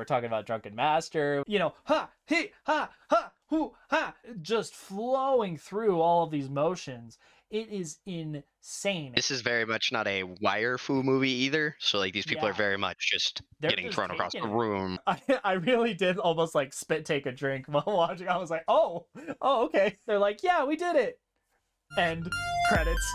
We're talking about Drunken Master, you know, ha, he, ha, ha, hoo, ha, just flowing through all of these motions. It is insane. This is very much not a wire fu movie either. So like these people Yeah. are very much just They're getting just thrown across taking the it. room. I really did almost like spit take a drink while watching. I was like, oh, okay. They're like, yeah, we did it. End credits.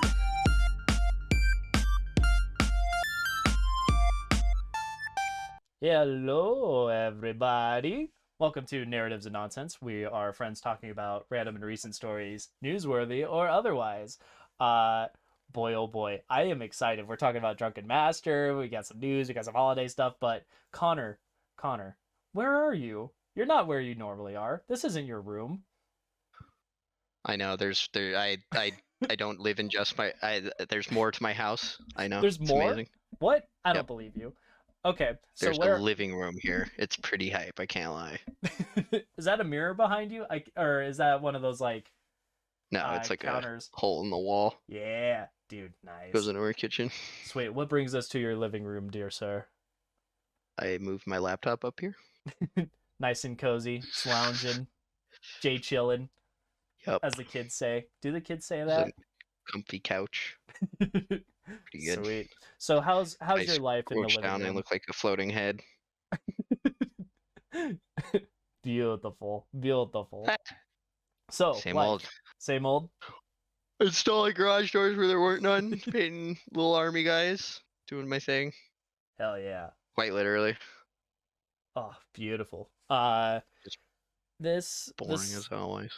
Hello, everybody. Welcome to Narratives and Nonsense. We are friends talking about random and recent stories, newsworthy or otherwise. Boy, oh boy, I am excited. We're talking about Drunken Master. We got some news. We got some holiday stuff. But Connor, where are you? You're not where you normally are. This isn't your room. I know. I don't live in just my. There's more to my house. I know. There's It's more? amazing. What? I don't Yep. believe you. Okay, so There's a where living room here. It's pretty hype. I can't lie. is that a mirror behind you? Or is that one of those like No, it's like counters? a hole in the wall. Yeah, dude, nice. Goes into our kitchen. Sweet. What brings us to your living room, dear sir? I moved my laptop up here. Nice and cozy, lounging, Jay chillin', Yep. as the kids say. Do the kids say It's that? a comfy couch. Pretty good. Sweet. So how's I your life in the squished living down and room? look like a floating head. Beautiful. So, Same life. old. Same old? Installing garage doors where there weren't none. Painting little army guys. Doing my thing. Hell yeah. Quite literally. Oh, beautiful. Just This boring as always.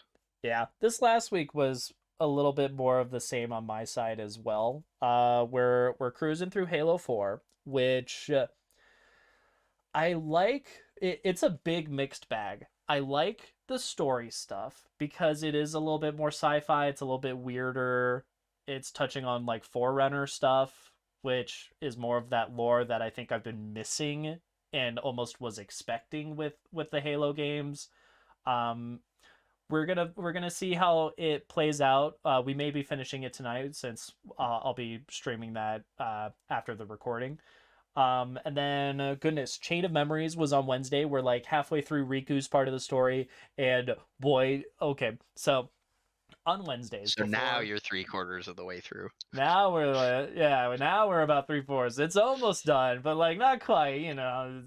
Yeah, this last week was a little bit more of the same on my side as well. We're cruising through Halo 4, which I like. It's a big mixed bag. I like the story stuff because it is a little bit more sci-fi. It's a little bit weirder. It's touching on like Forerunner stuff, which is more of that lore that I think I've been missing and almost was expecting with the Halo games. We're gonna see how it plays out. We may be finishing it tonight since I'll be streaming that after the recording. And then goodness, Chain of Memories was on Wednesday. We're like halfway through Riku's part of the story, and boy, okay, so on Wednesdays. So now you're 3/4 of the way through. Now we're about 3/4. It's almost done, but like not quite. You know,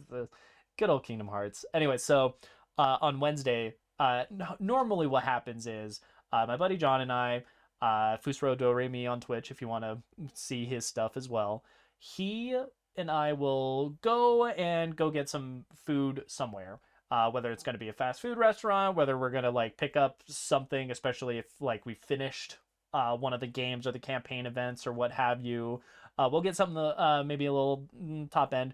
good old Kingdom Hearts. Anyway, so on Wednesday. Normally what happens is my buddy John and I, Fusro Doremi on Twitch, if you want to see his stuff as well, he and I will go get some food somewhere. Whether it's going to be a fast food restaurant, whether we're going to like pick up something, especially if like we finished one of the games or the campaign events or what have you. We'll get something maybe a little top end.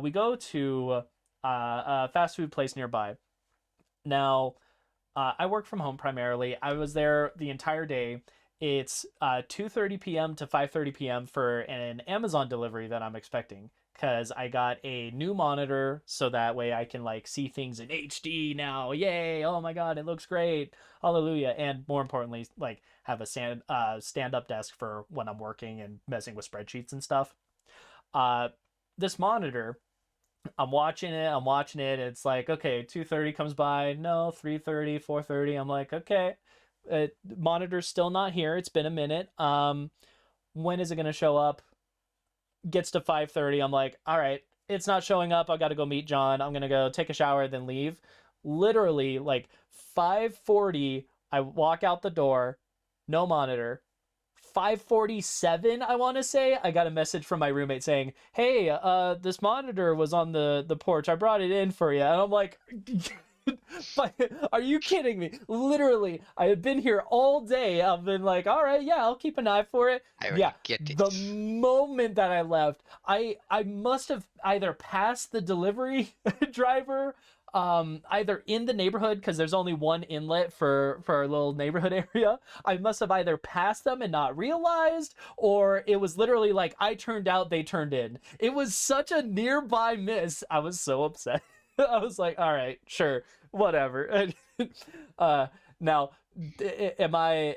We go to a fast food place nearby. Now, I work from home primarily. I was there the entire day. It's 2:30 p.m. to 5:30 p.m. for an Amazon delivery that I'm expecting because I got a new monitor so that way I can like see things in HD now. Yay! Oh my God, it looks great. Hallelujah! And more importantly, like have a stand-up desk for when I'm working and messing with spreadsheets and stuff. This monitor. I'm watching it. It's like, okay, 2:30 comes by. No, 3:30, 4:30. I'm like, okay, monitor's still not here. It's been a minute. When is it going to show up? Gets to 5:30. I'm like, all right, it's not showing up. I got to go meet John. I'm going to go take a shower, then leave. Literally, like 5:40, I walk out the door, no monitor. 5:47, I want to say, I got a message from my roommate saying, hey, this monitor was on the porch. I brought it in for you. And I'm like, are you kidding me? Literally, I had been here all day. I've been like, all right, yeah, I'll keep an eye for it. Yeah, the moment that I left, I must have either passed the delivery driver either in the neighborhood, because there's only one inlet for our little neighborhood area. I must have either passed them and not realized, or it was literally like I turned out, they turned in. It was such a nearby miss. I was so upset. I was like, all right, sure, whatever. Now, am I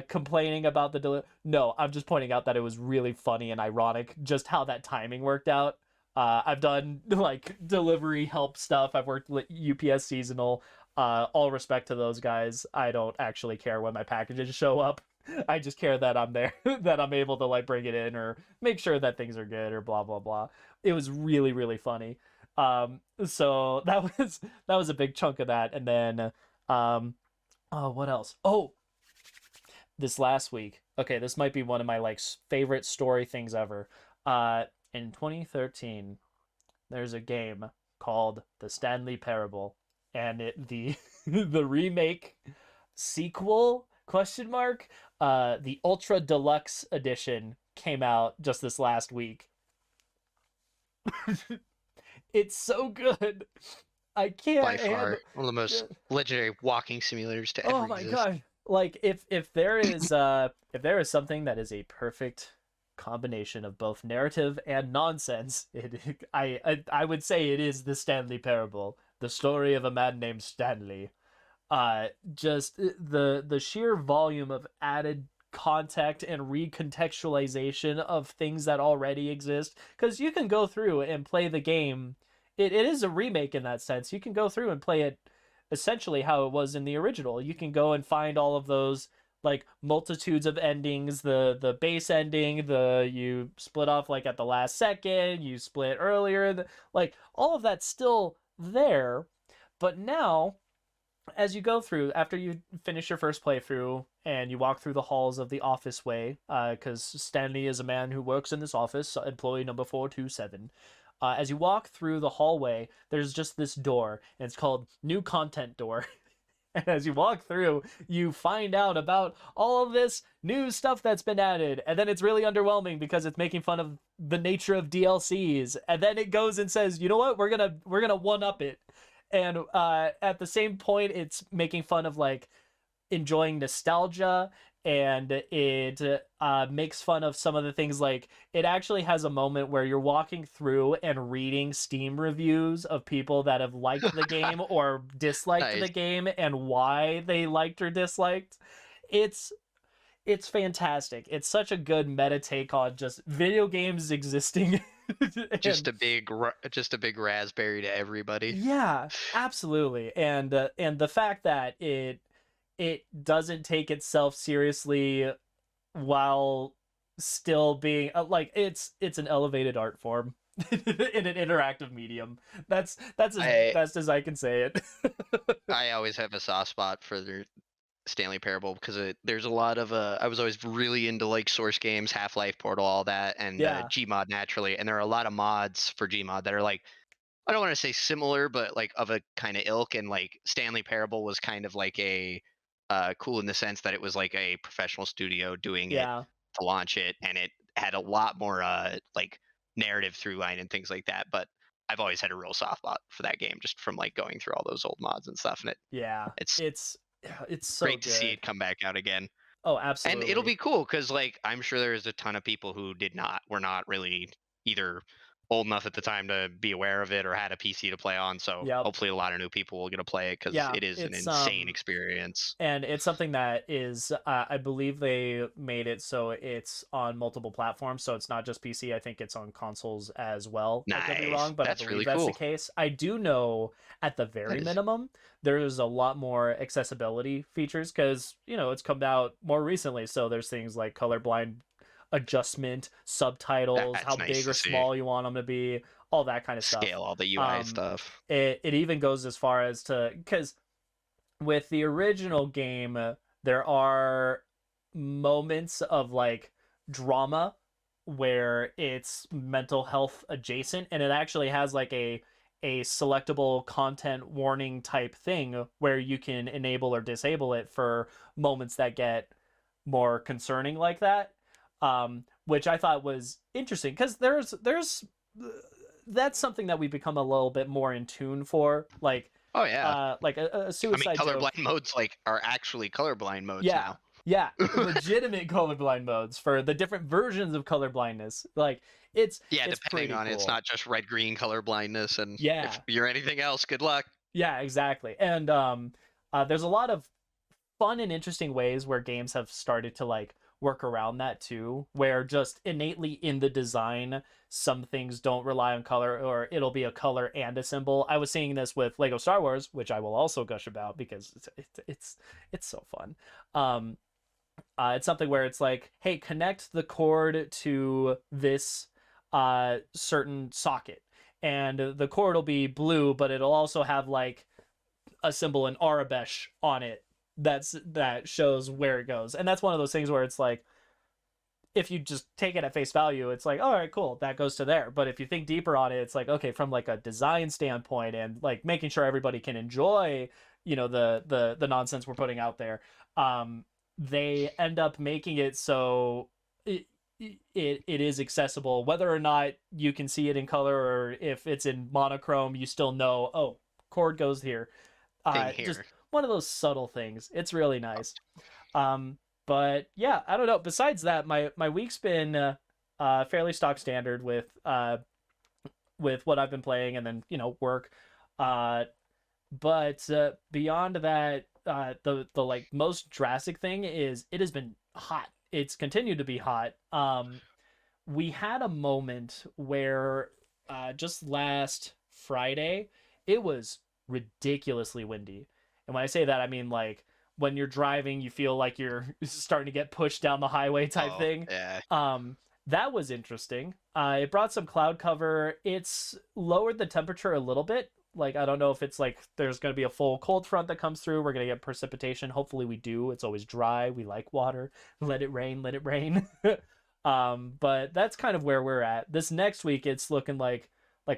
complaining about the No, I'm just pointing out that it was really funny and ironic just how that timing worked out. I've done like delivery help stuff. I've worked with UPS seasonal. All respect to those guys. I don't actually care when my packages show up. I just care that I'm there, that I'm able to like bring it in or make sure that things are good or blah blah blah. It was really really funny. So that was a big chunk of that, and then oh, what else? Oh, this last week. Okay, this might be one of my like favorite story things ever. In 2013, there's a game called The Stanley Parable, and the the remake sequel question mark the Ultra Deluxe edition came out just this last week. It's so good. I By can't far handle. one of the most legendary walking simulators to ever Oh my exist. god. Like if there is something that is a perfect combination of both narrative and nonsense, I would say it is the Stanley Parable, the story of a man named Stanley. Just the sheer volume of added context and recontextualization of things that already exist, because you can go through and play the game. It is a remake in that sense. You can go through and play it essentially how it was in the original. You can go and find all of those like multitudes of endings, the base ending, the you split off like at the last second, you split earlier, like all of that's still there. But now as you go through, after you finish your first playthrough and you walk through the halls of the office way, because Stanley is a man who works in this office, employee number 427. As you walk through the hallway, there's just this door, and it's called New Content Door. And as you walk through, you find out about all of this new stuff that's been added. And then it's really underwhelming because it's making fun of the nature of DLCs. And then it goes and says, you know what, we're gonna one up it. And at the same point, it's making fun of like enjoying nostalgia, and it makes fun of some of the things. Like it actually has a moment where you're walking through and reading Steam reviews of people that have liked the game or disliked the Nice. game and why they liked or disliked. it's it's fantastic. It's such a good meta take on just video games existing. Just And a just a big raspberry to everybody. yeah, absolutely. And the fact that it doesn't take itself seriously while still being like it's an elevated art form in an interactive medium. That's as I best as I can say it. I always have a soft spot for the Stanley Parable because there's a lot of I was always really into like Source games, Half-Life, Portal, all that, and Yeah, Gmod naturally. And there are a lot of mods for Gmod that are like I don't want to say similar, but like of a kind of ilk. And like Stanley Parable was kind of like a cool in the sense that it was like a professional studio doing it yeah, to launch it, and it had a lot more like narrative through line and things like that. But I've always had a real soft spot for that game just from like going through all those old mods and stuff, and yeah. it's It's so great to see good. it come back out again. Oh, And it'll absolutely. be cool because like I'm sure there's a ton of people who were not really either old enough at the time to be aware of it or had a PC to play on. So Yep. hopefully a lot of new people will get to play it because Yeah, it is an it's insane experience. and it's something that is I believe they made it so it's on multiple platforms, so it's not just PC. I think it's on consoles as well. I could be Nice. wrong, but I That's believe really that's the cool. case. I do know at the That very is minimum there's a lot more accessibility features because it's come out more recently, so there's things like colorblind adjustment, subtitles, how that's nice big or to see. small you want them to be, all that kind of stuff. Scale all the UI um stuff. it even goes as far as to, because with the original game, there are moments of like drama where it's mental health adjacent, and it actually has like a selectable content warning type thing where you can enable or disable it for moments that get more concerning like that. Which I thought was interesting because there's that's something that we become a little bit more in tune for, Oh yeah. like a I mean, suicide joke. colorblind modes like are actually colorblind modes Yeah, now. yeah, legitimate colorblind modes for the different versions of colorblindness. Like Yeah, it's depending pretty on it, it's cool. not just red green color blindness, and if Yeah, you're anything else, good luck. yeah, exactly. And there's a lot of fun and interesting ways where games have started to like work around that too, where just innately in the design, some things don't rely on color, or it'll be a color and a symbol. I was seeing this with Lego Star Wars, which I will also gush about because it's so fun. Um, it's something where it's like, hey, connect the cord to this certain socket, and the cord will be blue, but it'll also have like a symbol in Arabesh on it that shows where it goes. And that's one of those things where it's like, if you just take it at face value, it's like, all right, cool, that goes to there. But if you think deeper on it, it's like, okay, from like a design standpoint and like making sure everybody can enjoy, the nonsense we're putting out there, they end up making it so it is accessible, whether or not you can see it in color, or if it's in monochrome, you still know, oh, cord goes here. Thing Just here. one of those subtle things. It's really nice. Um, but yeah, I don't know. Besides that, my week's been fairly stock standard with what I've been playing, and then work. Uh, but beyond that, the like most drastic thing is it has been hot. It's continued to be hot. We had a moment where just last Friday it was ridiculously windy. And when I say that, I mean like when you're driving, you feel like you're starting to get pushed down the highway type Oh thing. yeah. That was interesting. It brought some cloud cover. It's lowered the temperature a little bit. Like, I don't know if it's like there's going to be a full cold front that comes through. We're going to get precipitation. Hopefully we do. It's always dry. We like water. Let it rain, let it rain. But that's kind of where we're at. This next week, it's looking like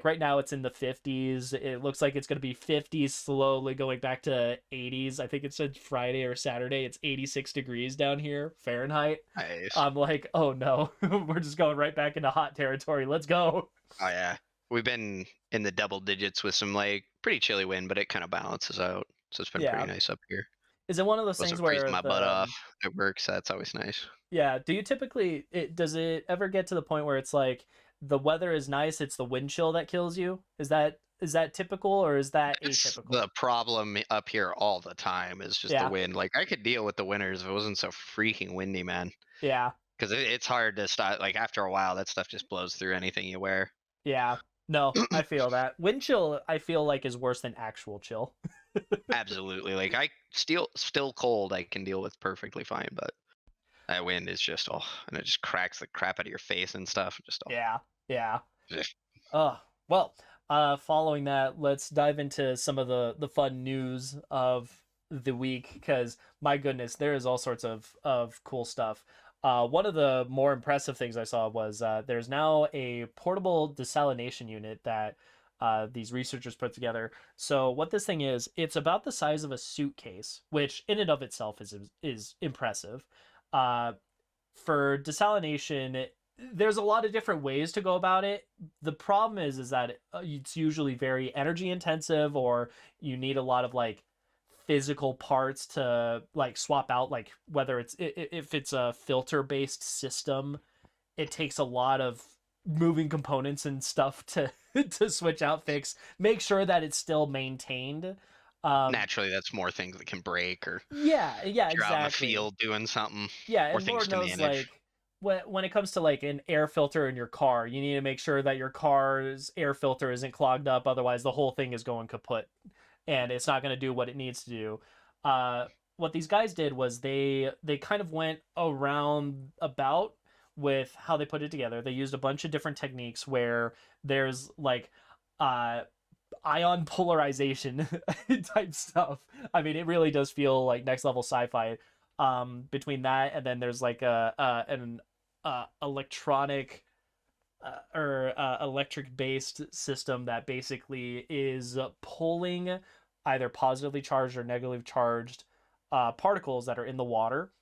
right now it's in the 50s. It looks like it's going to be 50s, slowly going back to 80s. I think it said Friday or Saturday. It's 86 degrees down here, Fahrenheit. Nice. I'm like, oh no, we're just going right back into hot territory. Let's go. Oh yeah. We've been in the double digits with some like pretty chilly wind, but it kind of balances out. So it's been pretty Yeah. nice up here. Is it one of those things Wasn't freezing where my butt off at work, so that's always nice. yeah, do you typically does it ever get to the point where it's like the weather is nice, it's the wind chill that kills you? Is that typical, or is that It's atypical? the problem up here all the time is just the Yeah. wind. Like I could deal with the winters if it wasn't so freaking windy, man. Yeah. Because it's hard to stop. Like after a while, that stuff just blows through anything you wear. Yeah. No, I feel that. Wind chill I feel like is worse than actual chill. Absolutely. Like I still cold, I can deal with perfectly fine, but that wind is just and it just cracks the crap out of your face and stuff. Just Yeah. Yeah. ugh. Well, following that, let's dive into some of the fun news of the week, because my goodness, there is all sorts of cool stuff. One of the more impressive things I saw was there's now a portable desalination unit that these researchers put together. So what this thing is, it's about the size of a suitcase, which in and of itself is impressive. Uh, for desalination, there's a lot of different ways to go about it. The problem is that it's usually very energy intensive, or you need a lot of like physical parts to like swap out, like whether if it's a filter based system, it takes a lot of moving components and stuff to to switch out, fix, make sure that it's still maintained. um Naturally, that's more things that can break, or yeah, if you're out in the exactly. field doing something, Yeah, more and things Lord to knows, manage. like when it comes to like an air filter in your car, you need to make sure that your car's air filter isn't clogged up. Otherwise, the whole thing is going kaput, and it's not going to do what it needs to do. What these guys did was they kind of went around about with how they put it together. They used a bunch of different techniques where there's like uh ion polarization type stuff. I mean, it really does feel like next level sci-fi. Between that, and then there's like an electronic or electric based system that basically is pulling either positively charged or negatively charged particles that are in the water,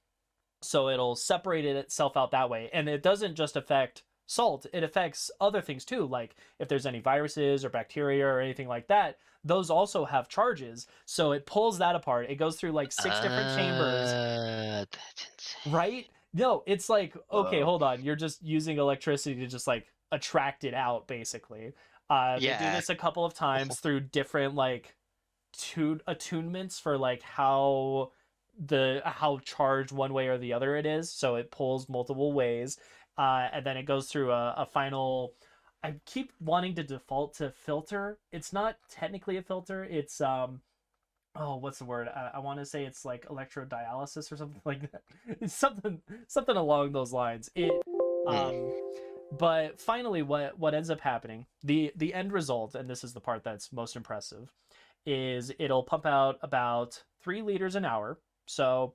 so it'll separate it itself out that way. And it doesn't just affect salt, it affects other things too, like if there's any viruses or bacteria or anything like that, those also have charges, so it pulls that apart. It goes through like six different chambers. That's insane. Right? No, it's like, okay, Whoa. hold on, you're just using electricity to just like attract it out, basically. They do Yeah. this a couple of times through different like attunements for like how the how charged one way or the other it is, so it pulls multiple ways, and then it goes through a final. I keep wanting to default to filter. It's not technically a filter. It's oh, what's the word? I want to say it's like electrodialysis or something like that. It's something along those lines. Mm. Um, but finally, what ends up happening, the end result, and this is the part that's most impressive, is it'll pump out about 3 liters an hour. So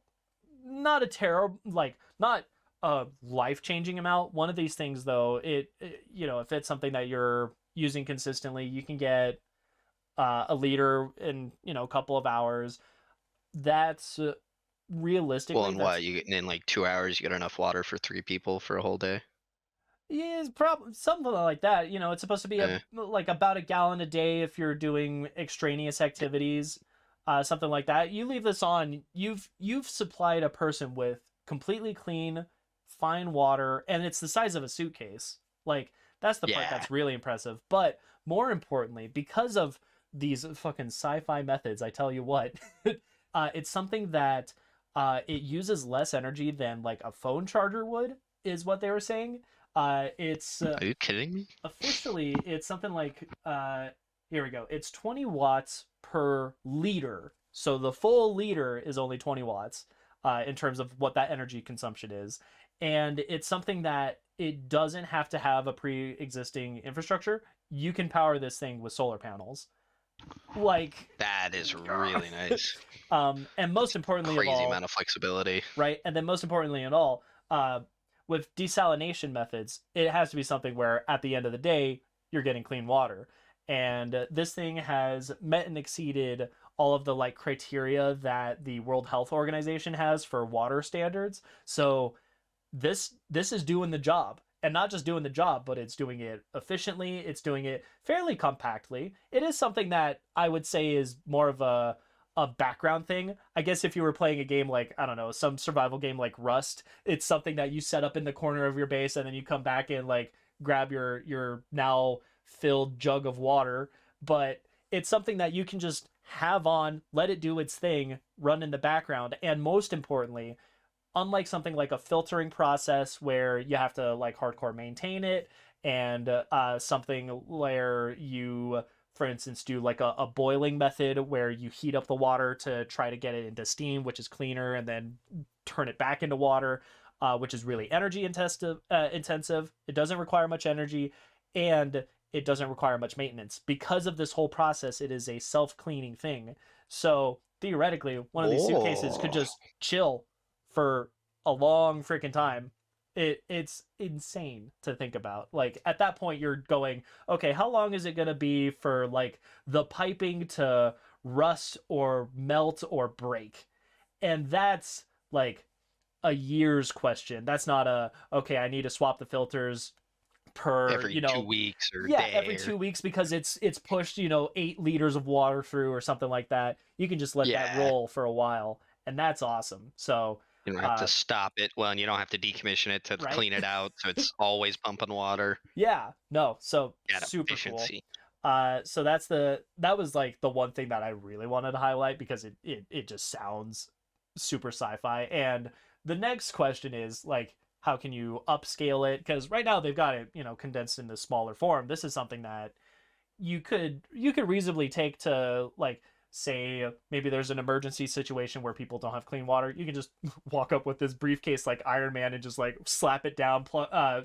not a terrible, like not a life changing amount. One of these things, though, if it's something that you're using consistently, you can get a liter in a couple of hours. That's Well, realistically, and that's what, you get in like 2 hours, you get enough water for 3 people for a whole day? yeah, it's probably something like that. It's supposed to be Eh. like about a gallon a day if you're doing extraneous activities, something like that. You leave this on, you've supplied a person with completely clean, fine water, and it's the size of a suitcase. Like that's the part Yeah. that's really impressive. But more importantly, because of these fucking sci-fi methods, I tell you what, it's something that it uses less energy than like a phone charger would, is what they were saying. It's Are you kidding me? officially it's something like here we go. It's 20 watts per liter. So the full liter is only 20 watts in terms of what that energy consumption is. And it's something that it doesn't have to have a pre-existing infrastructure. You can power this thing with solar panels. Like That is really nice. and most importantly of Crazy all, amount of flexibility. right? And then most importantly in all, with desalination methods, it has to be something where at the end of the day, you're getting clean water. And this thing has met and exceeded all of the like criteria that the World Health Organization has for water standards. So this is doing the job. And not just doing the job, but it's doing it efficiently. It's doing it fairly compactly. It is something that I would say is more of a background thing. I guess if you were playing a game like, I don't know, some survival game like Rust, it's something that you set up in the corner of your base and then you come back and like grab your now filled jug of water. But it's something that you can just have on, let it do its thing, run in the background, and most importantly, unlike something like a filtering process where you have to like hardcore maintain it, and something where you, for instance, do like a boiling method where you heat up the water to try to get it into steam, which is cleaner, and then turn it back into water, which is really energy intensive. It doesn't require much energy, and it doesn't require much maintenance. Because of this whole process, it is a self-cleaning thing. So theoretically, one of these suitcases could Oh, just chill for a long freaking time. It's insane to think about. Like at that point you're going, okay, how long is it going to be for like the piping to rust or melt or break? And that's like a year's question. That's not a, okay, I need to swap the filters per, every 2 weeks or yeah, every day or 2 weeks because it's pushed, 8 liters of water through or something like that. You can just let that yeah. roll for a while, and that's awesome. So You don't have to uh stop it. Well, and you don't have to decommission it to right. clean it out, so it's always pumping water. Yeah, no, so Got super cool. efficiency. So that was like the one thing that I really wanted to highlight because it just sounds super sci-fi. And the next question is like, how can you upscale it? Because right now they've got it, condensed into smaller form. This is something that you could reasonably take to like, say maybe there's an emergency situation where people don't have clean water. You can just walk up with this briefcase like Iron Man and just like slap it down,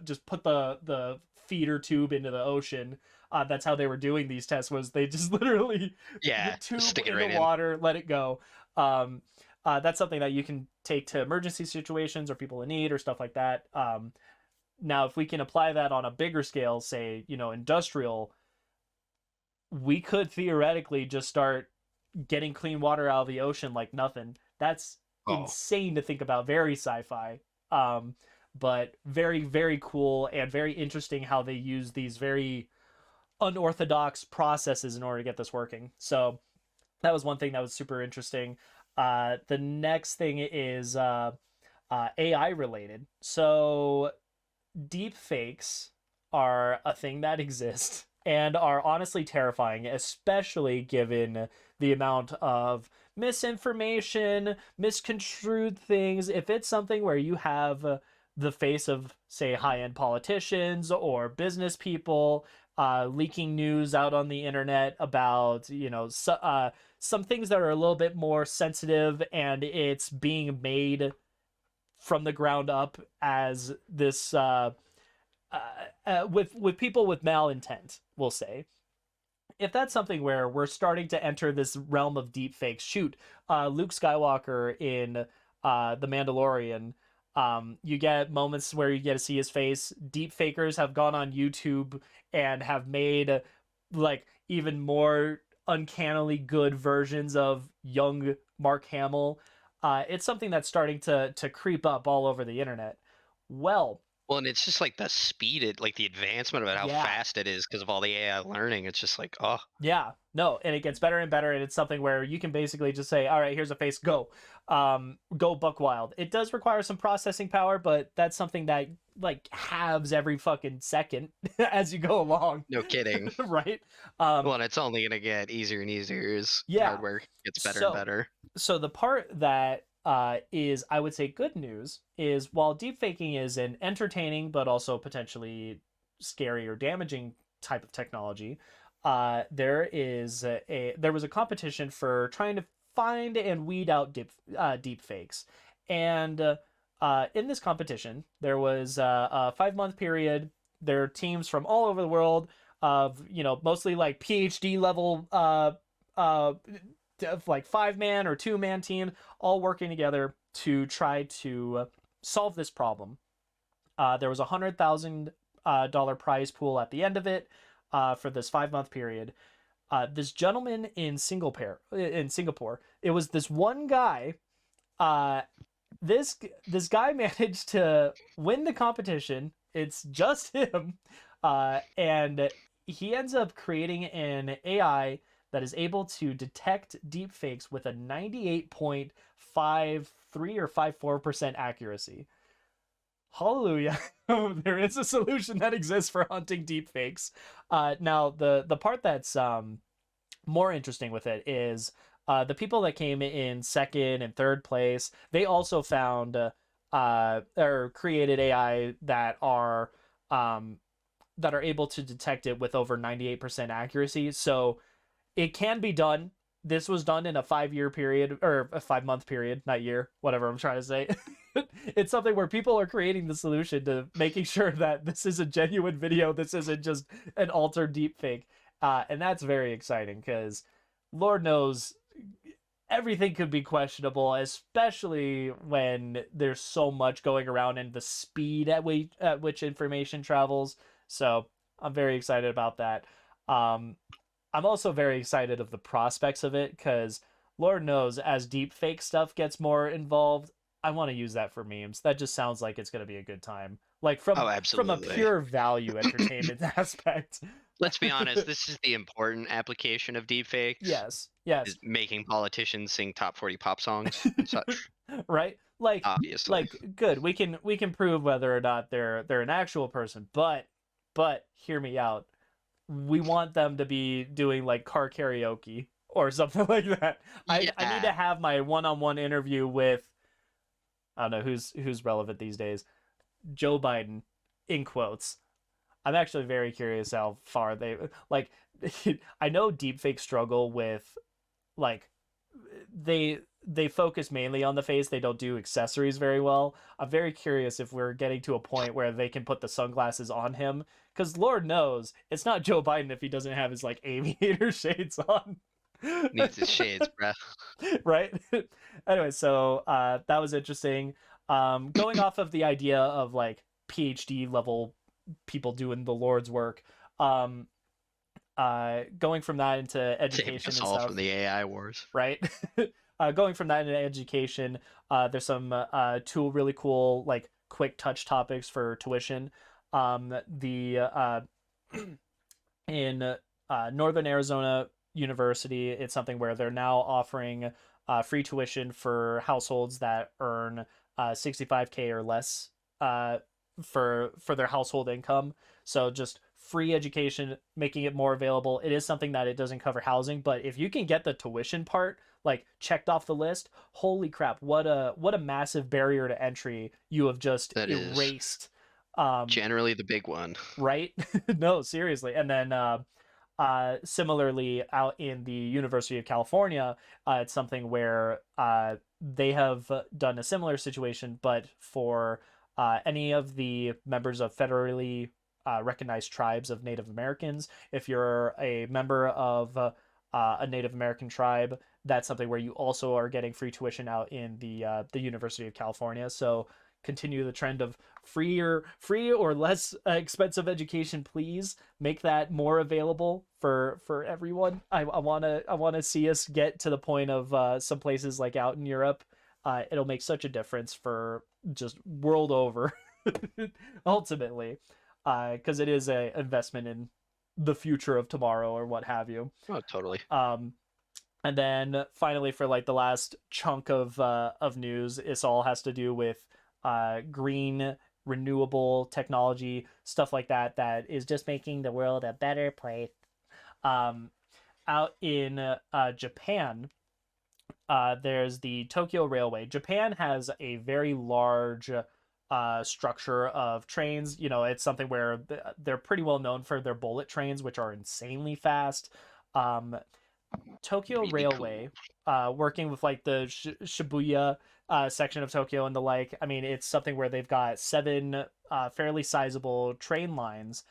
just put the feeder tube into the ocean. That's how they were doing these tests, was they just literally the Yeah, tube stick it in the right in. water, let it go. That's something that you can take to emergency situations or people in need or stuff like that. Now if we can apply that on a bigger scale, say industrial, we could theoretically just start getting clean water out of the ocean like nothing. That's Oh, insane to think about. Very sci-fi. Um, but very, very cool and very interesting how they use these very unorthodox processes in order to get this working. So that was one thing that was super interesting. The next thing is AI related. So deep fakes are a thing that exist. and are honestly terrifying, especially given the amount of misinformation, misconstrued things. If it's something where you have the face of, say, high end politicians or business people leaking news out on the internet about, some things that are a little bit more sensitive, and it's being made from the ground up as this with people with malintent, we'll say. If that's something where we're starting to enter this realm of deep fakes, shoot, Luke Skywalker in The Mandalorian, you get moments where you get to see his face. Deep fakers have gone on YouTube and have made like even more uncannily good versions of young Mark Hamill. It's something that's starting to creep up all over the internet. Well, Well, and it's just like the speed, like the advancement of it, how yeah, fast it is because of all the AI learning. It's just like, oh, yeah, no, and it gets better and better, and it's something where you can basically just say, "All right, here's a face, go, go buck wild." It does require some processing power, but that's something that like halves every fucking second as you go along, no kidding. right? Well, and it's only gonna get easier and easier as Yeah. hardware gets better and So, better. so the part that is, I would say, good news is while deepfaking is an entertaining but also potentially scary or damaging type of technology, there was a competition for trying to find and weed out deep fakes, and in this competition there was a 5 month period. There are teams from all over the world of mostly like PhD level uh like 5 man or 2 man team all working together to try to solve this problem. There was $100,000 prize pool at the end of it for this 5 month period. This gentleman in Singapore, it was this one guy. Uh, this guy managed to win the competition. It's just him, and he ends up creating an AI that is able to detect deepfakes with a 98.53 or 54% accuracy. Hallelujah. There is a solution that exists for hunting deepfakes. Now, the part that's more interesting with it is the people that came in second and third place, they also found or created AI that are able to detect it with over 98% accuracy. So it can be done. This was done in a 5 year period or a 5 month period, not year, whatever I'm trying to say. It's something where people are creating the solution to making sure that this is a genuine video. This isn't just an altered deep fake. And that's very exciting because Lord knows everything could be questionable, especially when there's so much going around and the speed at which information travels. So I'm very excited about that. Um, I'm also very excited of the prospects of it because Lord knows as deep fake stuff gets more involved, I want to use that for memes. That just sounds like it's going to be a good time. Like Oh, from a absolutely. pure value entertainment aspect. Let's be honest, this is the important application of deepfakes, Yes. Yes. is making politicians sing top 40 pop songs and such. Right? Obviously. Like good. We can prove whether or not they're an actual person, but hear me out. We want them to be doing like car karaoke or something like that. I need Yeah. to have my one-on-one interview with, I don't know who's relevant these days. Joe Biden in quotes. I'm actually very curious how far they like I know deepfake struggle with like they focus mainly on the face. They don't do accessories very well. I'm very curious if we're getting to a point where they can put the sunglasses on him because Lord knows it's not Joe Biden if he doesn't have his like aviator shades on. Needs his shades, bruh. Right. Anyway, so that was interesting. Going off of the idea of like PhD level people doing the Lord's work, um, going from that into Saving education us and all from stuff, the AI wars. right? Going from that into education, there's some two really cool like quick touch topics for tuition. The in Northern Arizona University, it's something where they're now offering free tuition for households that earn 65K or less uh, for their household income. So just free education, making it more available. It is something that it doesn't cover housing, but if you can get the tuition part like checked off the list, holy crap, what a massive barrier to entry you have just That is erased. Um, generally the big one. right? No, seriously. And then similarly, out in the University of California, it's something where they have done a similar situation, but for any of the members of federally recognized tribes of Native Americans, if you're a member of a Native American tribe, that's something where you also are getting free tuition out in the University of California. So continue the trend of free or less expensive education, please make that more available for everyone. I want to see us get to the point of some places like out in Europe. It'll make such a difference for just world over ultimately, because it is a investment in the future of tomorrow or what have you. Oh, totally. And then finally, for like the last chunk of news, this all has to do with green renewable technology, stuff like that, that is just making the world a better place. Um, Out in Japan, there's the Tokyo Railway. Japan has a very large structure of trains. You know, it's something where they're pretty well known for their bullet trains, which are insanely fast. Um, Tokyo Really Railway, working with like the Shibuya section of Tokyo and the like. I mean, it's something where they've got seven fairly sizable train lines.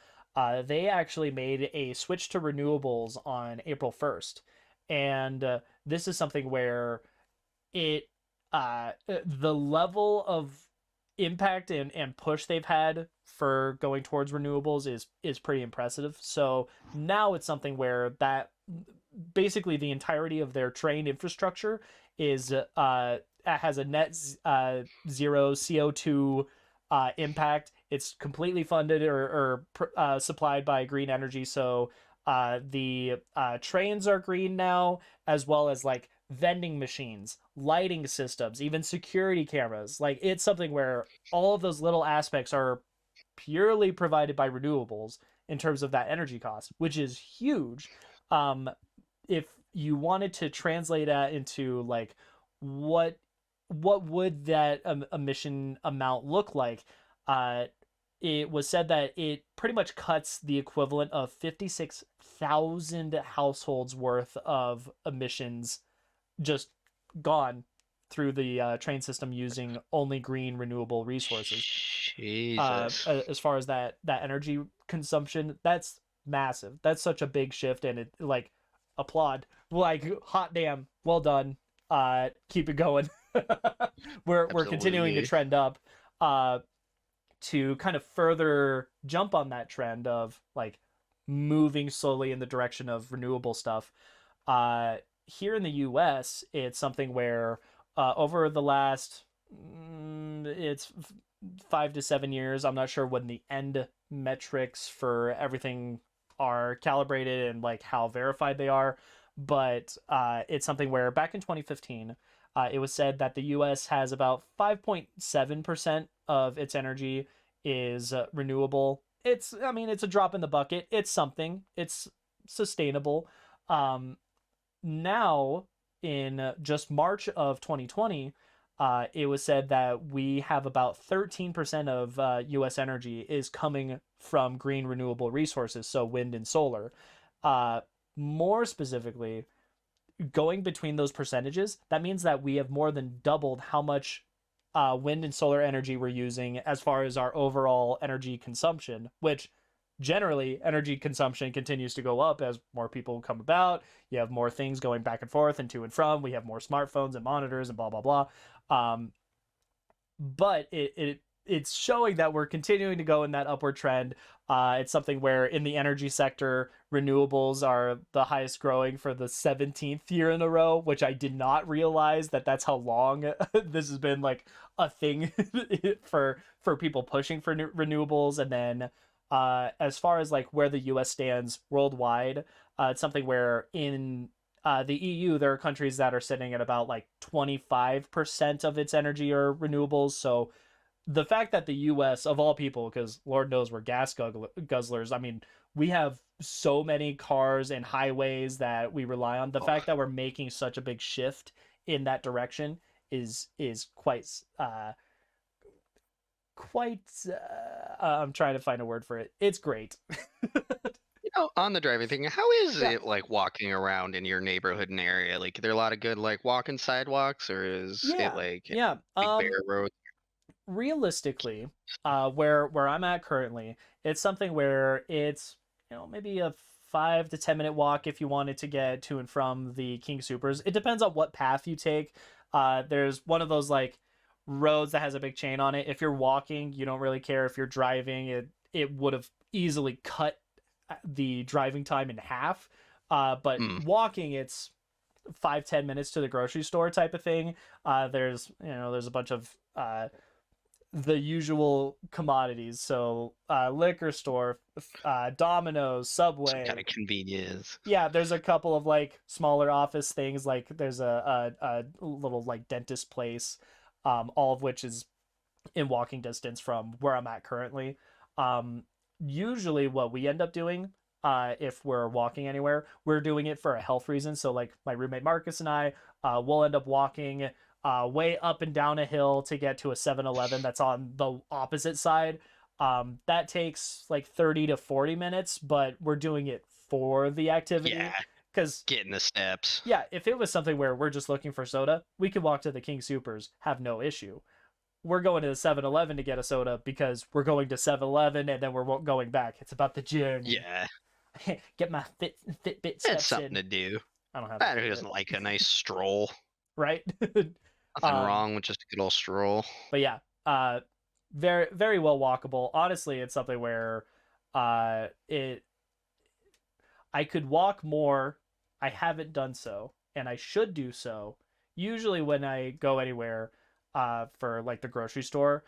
They actually made a switch to renewables on April 1st. And this is something where it the level of impact and push they've had for going towards renewables is pretty impressive. So now it's something where that basically the entirety of their train infrastructure is has a net zero CO2 impact. It's completely funded or supplied by green energy. So the trains are green now, as well as like vending machines, lighting systems, even security cameras. Like it's something where all of those little aspects are purely provided by renewables in terms of that energy cost, which is huge. Um, if you wanted to translate that into like what what would that emission amount look like, uh, it was said that it pretty much cuts the equivalent of 56,000 households worth of emissions just gone through the train system using only green renewable resources. Jesus. As far as that energy consumption, that's massive. That's such a big shift, and it like applaud, like hot damn, well done. Keep it going. We're continuing to Absolutely. trend up. To kind of further jump on that trend of like moving slowly in the direction of renewable stuff. Here in the US, it's something where over the last it's 5 to 7 years. I'm not sure when the end metrics for everything are calibrated and like how verified they are, but it's something where back in 2015, it was said that the U.S. has about 5.7% of its energy is renewable. I mean, it's a drop in the bucket. It's something. It's sustainable. Um, Now, in just March of 2020, it was said that we have about 13% of U.S. energy is coming from green renewable resources, so wind and solar. Uh, More specifically, going between those percentages, that means that we have more than doubled how much wind and solar energy we're using as far as our overall energy consumption, which generally energy consumption continues to go up as more people come about. You have more things going back and forth and to and from. We have more smartphones and monitors and blah, blah, blah. Um, but it's showing that we're continuing to go in that upward trend. It's something where in the energy sector, renewables are the highest growing for the 17th year in a row, which I did not realize that that's how long this has been like a thing for people pushing for renewables. And then as far as like where the US stands worldwide, it's something where in the EU, there are countries that are sitting at about like 25% of its energy or renewables. So the fact that the US, of all people, because Lord knows we're gas guzzlers, I mean, we have so many cars and highways that we rely on. The Oh, fact that we're making such a big shift in that direction is quite I'm trying to find a word for it. It's great. on the driving thing, how is Yeah. it like walking around in your neighborhood and area? Like, are there a lot of good like walking sidewalks, or is it Yeah. like Yeah. big bare roads? Realistically, where I'm at currently, it's something where it's, maybe a 5 to 10 minute walk if you wanted to get to and from the King Supers. It depends on what path you take. There's one of those like roads that has a big chain on it. If you're walking, you don't really care. If you're driving, it would have easily cut the driving time in half. But Mm, walking, it's 5-10 minutes to the grocery store type of thing. There's a bunch of the usual commodities. So liquor store, Domino's, some kind Subway. of convenience. Yeah, there's a couple of like smaller office things. Like there's a little like dentist place, all of which is in walking distance from where I'm at currently. Um, Usually, what we end up doing, if we're walking anywhere, we're doing it for a health reason. So, like my roommate Marcus and I, we'll end up walking way up and down a hill to get to a 7-Eleven that's on the opposite side. That takes like 30 to 40 minutes, but we're doing it for the Yeah, activity. Because, getting the steps. yeah, if it was something where we're just looking for soda, we could walk to the King Supers, have no issue. We're going to the 7-Eleven to get a soda because we're going to 7-Eleven and then we're going back. It's about the journey. Yeah, Get my Fitbit it's steps something in. to do. I don't have a Who Fitbit, doesn't like a nice stroll? right? Nothing um, wrong with just a good old stroll. but yeah, very very well walkable. Honestly, it's something where it I could walk more. I haven't done so, and I should do so. Usually, when I go anywhere, for like the grocery store,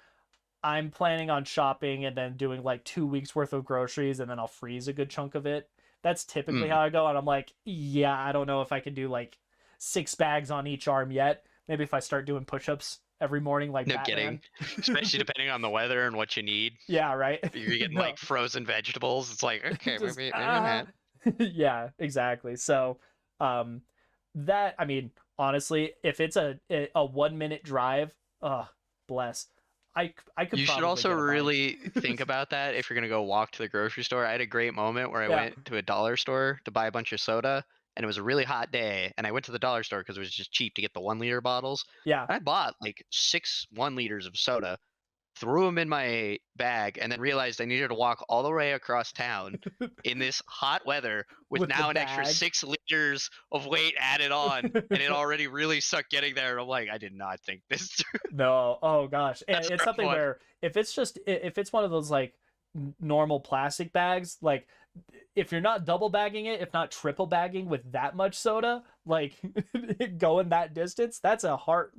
I'm planning on shopping and then doing like 2 weeks worth of groceries, and then I'll freeze a good chunk of it. That's typically Mm, how I go, and I'm like, yeah, I don't know if I can do like 6 bags on each arm yet. Maybe if I start doing push-ups every morning like no kidding. Batman. Especially depending on the weather and what you need. Yeah, right. If you're getting No, like frozen vegetables, it's like, okay, just maybe I'm at. yeah, exactly. So, um, that I mean, honestly, if it's a 1 minute drive, bless. I could You should probably also get a bike. really think about that if you're gonna go walk to the grocery store. I had a great moment where I Yeah, went to a dollar store to buy a bunch of soda, and it was a really hot day, and I went to the dollar store because it was just cheap to get the 1 liter bottles. yeah. I bought like 6 1 liters of soda, threw them in my bag, and then realized I needed to walk all the way across town in this hot weather with With the now an extra bag. 6 liters of weight added on, and it already really sucked getting there. And I'm like, I did not think this through. No, oh gosh, and That's a it's rough something one. where if it's one of those like normal plastic bags, like if you're not double bagging it, if not triple bagging with that much soda, like going that distance, that's a heart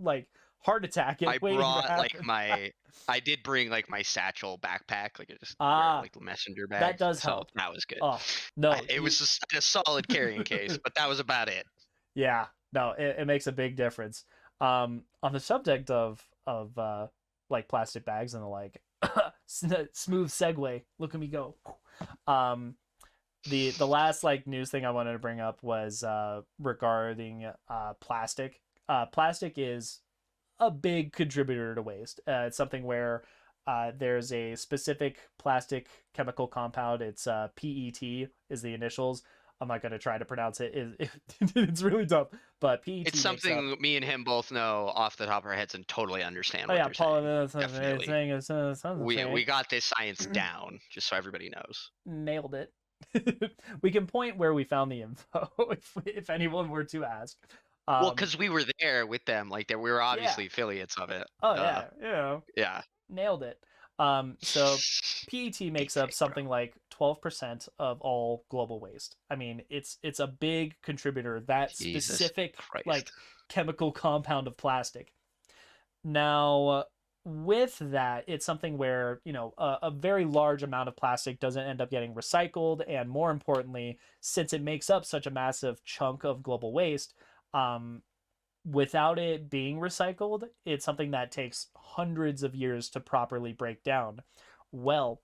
attack I waiting to brought like happen. I did bring like my satchel backpack, like just Ah, like messenger that bag, does so help. that was good. Oh no, It was just a solid carrying case, but that was about it. yeah, no, it makes a big difference. On the subject of like plastic bags and the like, smooth segue. Look at me go. Um, the last like news thing I wanted to bring up was regarding plastic. Plastic is a big contributor to waste. It's something where there's a specific plastic chemical compound. It's PET is the initials. I'm not going to try to pronounce it. It's really tough, but It's PET makes up. something me and him both know off the top of our heads and totally understand Oh what yeah, they're saying. Paul. Definitely. Saying it sounds We got this science down, just so everybody knows. nailed it. We can point where we found the info if anyone were to ask. Well, Um, because we were there with them, like that we were yeah. obviously affiliates of it. Oh yeah, Yeah. nailed it. So PET makes up Deepfake, bro. something like 12% of all global waste. I mean, it's a big contributor. That Jesus specific like Christ. chemical compound of plastic. Now, with that, it's something where, a very large amount of plastic doesn't end up getting recycled. And more importantly, since it makes up such a massive chunk of global waste, um, without it being recycled, it's something that takes hundreds of years to properly break down. Well,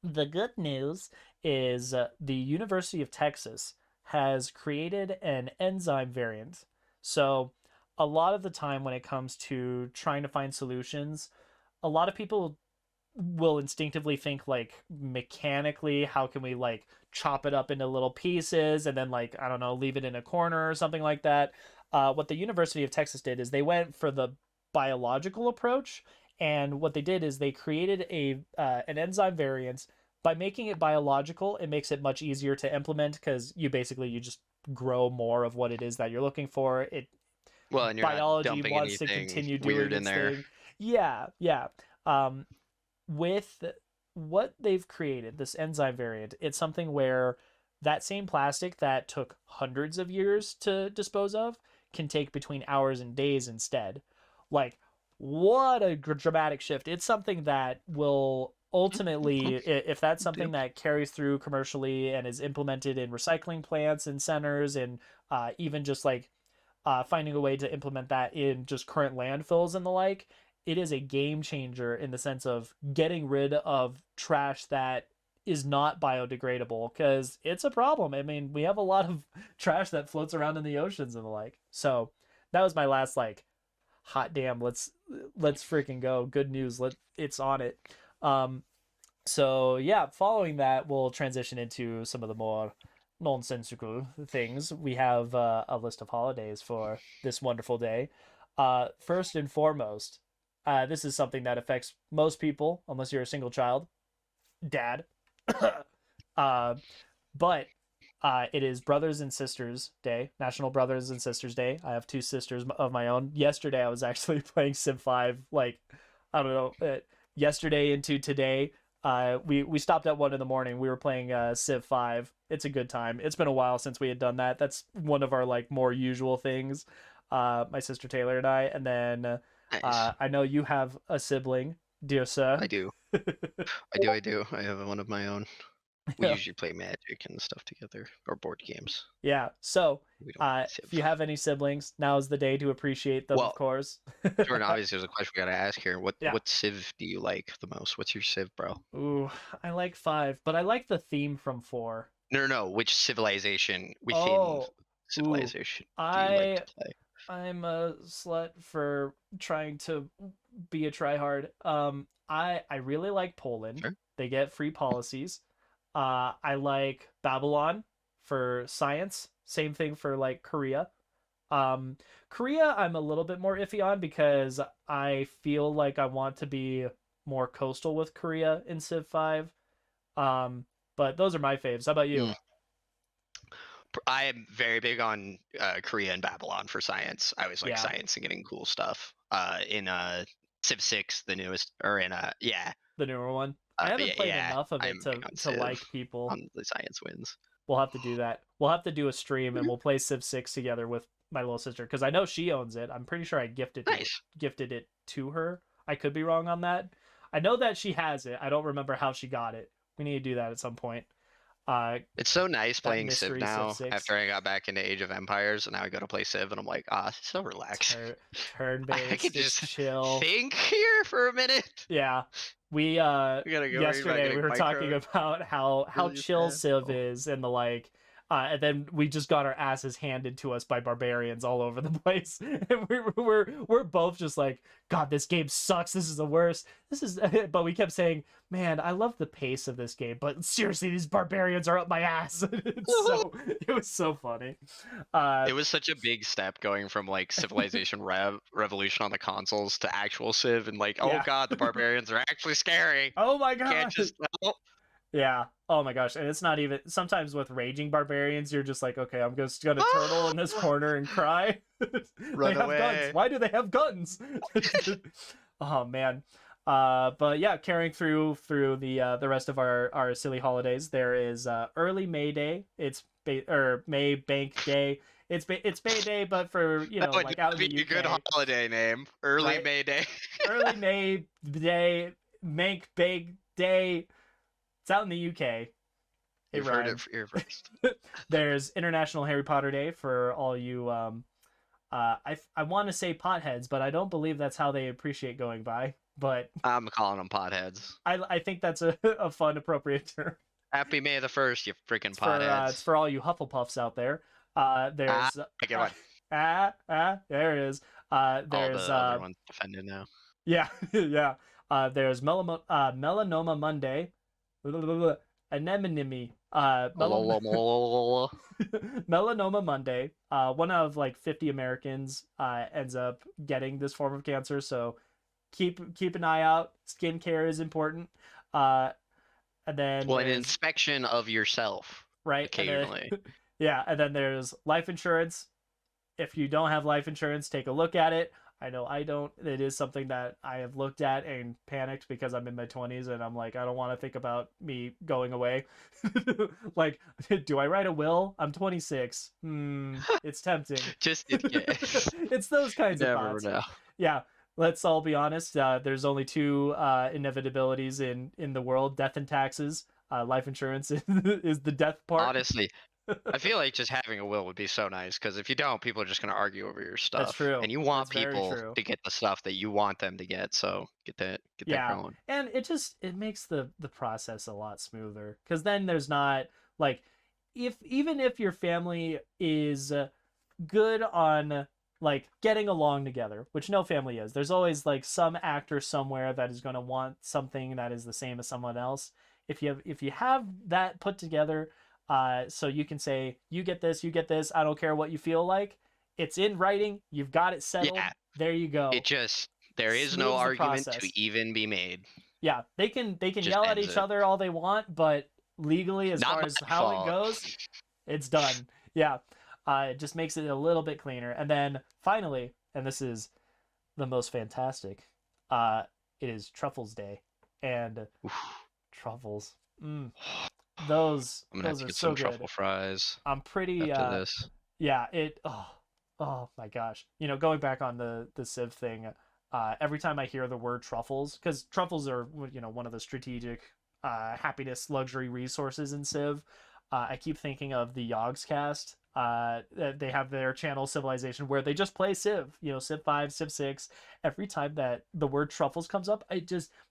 the good news is the University of Texas has created an enzyme variant. So, a lot of the time when it comes to trying to find solutions, a lot of people will instinctively think like mechanically, how can we like chop it up into little pieces and then like I don't know, leave it in a corner or something like that. What the University of Texas did is they went for the biological approach, and what they did is they created a an enzyme variant. By making it biological, it makes it much easier to implement because you just grow more of what it is that you're looking for. It Well, and you're not biology dumping wants to anything continue doing weird in its there. thing. Yeah, yeah. Um, with what they've created, this enzyme variant, it's something where that same plastic that took hundreds of years to dispose of can take between hours and days instead. Like, what a dramatic shift. It's something that will ultimately, if that's something Yep. that carries through commercially and is implemented in recycling plants and centers, and even just like finding a way to implement that in just current landfills and the like, it is a game changer in the sense of getting rid of trash that is not biodegradable because it's a problem. I mean, we have a lot of trash that floats around in the oceans and the like. So that was my last like hot damn, let's freaking go. Good news. It's on it. Um so yeah, following that, we'll transition into some of the more nonsensical things. We have a list of holidays for this wonderful day. First and foremost, this is something that affects most people, unless you're a single child, dad. uh, but it is Brothers and Sisters Day, National Brothers and Sisters Day. I have two sisters of my own. Yesterday, I was actually playing Civ 5, like, I don't know, yesterday into today. We stopped at 1 in the morning. We were playing Civ 5. It's a good time. It's been a while since we had done that. That's one of our like more usual things. My sister Taylor and I, and then Nice. I know you have a sibling, dear sir. I do. I do. I have one of my own. We usually play Magic and stuff together, or board games. Yeah. So, We don't play if you Civ. have any siblings, now is the day to appreciate them, of Well, course. Jordan, obviously, there's a question we gotta ask here. What Yeah. what Civ do you like the most? What's your Civ, bro? Ooh, I like 5, but I like the theme from 4. No, no, no. Which civilization within Oh, ooh, civilization do you like to I play? I'm a slut for trying to be a tryhard. I really like Poland. Sure. They get free policies. I like Babylon for science. Same thing for like Korea. Um, Korea, I'm a little bit more iffy on because I feel like I want to be more coastal with Korea in Civ 5. Um, but those are my faves. How about you? Mm. I am very big on Korea and Babylon for science. I always like Yeah, science and getting cool stuff. In Civ 6, the newest, or in yeah, the newer one. I haven't yeah, played yeah. enough of it I'm big on to Civ. like people. On the science wins. We'll have to do that. We'll have to do a stream and Mhm. we'll play Civ 6 together with my little sister because I know she owns it. I'm pretty sure I Nice. gifted it to her. I could be wrong on that. I know that she has it. I don't remember how she got it. We need to do that at some point. It's so nice That playing Civ mystery Civ now 6. after I got back into Age of Empires, and now I go to play Civ, and I'm like, it's so relaxing. Turn I can based. It's just chill. think here for a minute. Yeah. We We gotta go worry about yesterday we getting were talking micro about how really chill fast. Civ Oh. is and the like, and then we just got our asses handed to us by barbarians all over the place. And we're both just like, God, this game sucks. This is the worst. This is but we kept saying, man, I love the pace of this game, but seriously, these barbarians are up my ass. It was so funny. It was such a big step going from like Civilization Revolution on the consoles to actual Civ, and like, oh Yeah. god, the barbarians are actually scary. Oh my Can't God. just Yeah. Oh my gosh. And it's not even sometimes with raging barbarians, you're just like, okay, I'm just gonna turtle in this corner and cry. They run have guns. away. Why do they have guns? Oh man. But yeah, carrying through the rest of our silly holidays, there is early May Day. Or May Bank Day. It's May Day, but for That would like out in be the a good UK, holiday name. Early right? May Day. Early May Day, Make Big Day. It's out in the UK. It You've heard it rhymes. here first. There's International Harry Potter Day for all you I want to say potheads, but I don't believe that's how they appreciate going by. But I'm calling them potheads. I think that's a fun appropriate term. Happy May the 1st, you freaking It's potheads. for all you Hufflepuffs out there. Ah, There's I get one. there it is. All the There's other ones defended now. yeah, yeah. There's Melanoma Monday, anemone, Melanoma Monday. One out of like 50 Americans ends up getting this form of cancer, so keep an eye out. Skincare is important. Uh, and then Well, an there's inspection of yourself right, and then occasionally. yeah, and then there's life insurance. If you don't have life insurance, take a look at it. I know I don't. It is something that I have looked at and panicked because I'm in my 20s and I'm like, I don't want to think about me going away. Like, do I write a will? I'm 26. It's tempting. Just in case. It's those kinds of Never thoughts. know. Yeah, let's all be honest. There's only two inevitabilities in the world: death and taxes. Life insurance is the death part. Honestly, I feel like just having a will would be so nice because if you don't, people are just going to argue over your stuff. That's true. And you want That's very people true. to get the stuff that you want them to get. So get that Yeah, going. and it makes the process a lot smoother because then there's not like if even if your family is good on like getting along together, which no family is, there's always like some actor somewhere that is going to want something that is the same as someone else. If you have that put together, so you can say you get this, I don't care what you feel like, it's in writing, you've got it settled. Yeah. There you go. It just, there is no Smooths the argument process. to even be made. Yeah, they can Just yell at ends each it. other all they want, but legally, as Not far my as how fault. it goes, it's done. Yeah, it just makes it a little bit cleaner. And then finally, and this is the most fantastic, it is Truffles Day, and truffles. Those I'm gonna have to are get so some good. truffle fries I'm pretty after this. yeah, oh my gosh. You know, going back on the Civ thing, every time I hear the word truffles, because truffles are, you know, one of the strategic happiness luxury resources in Civ, I keep thinking of the Yogscast. They have their channel Civilization where they just play Civ, you know, Civ 5, Civ 6. Every time that the word truffles comes up,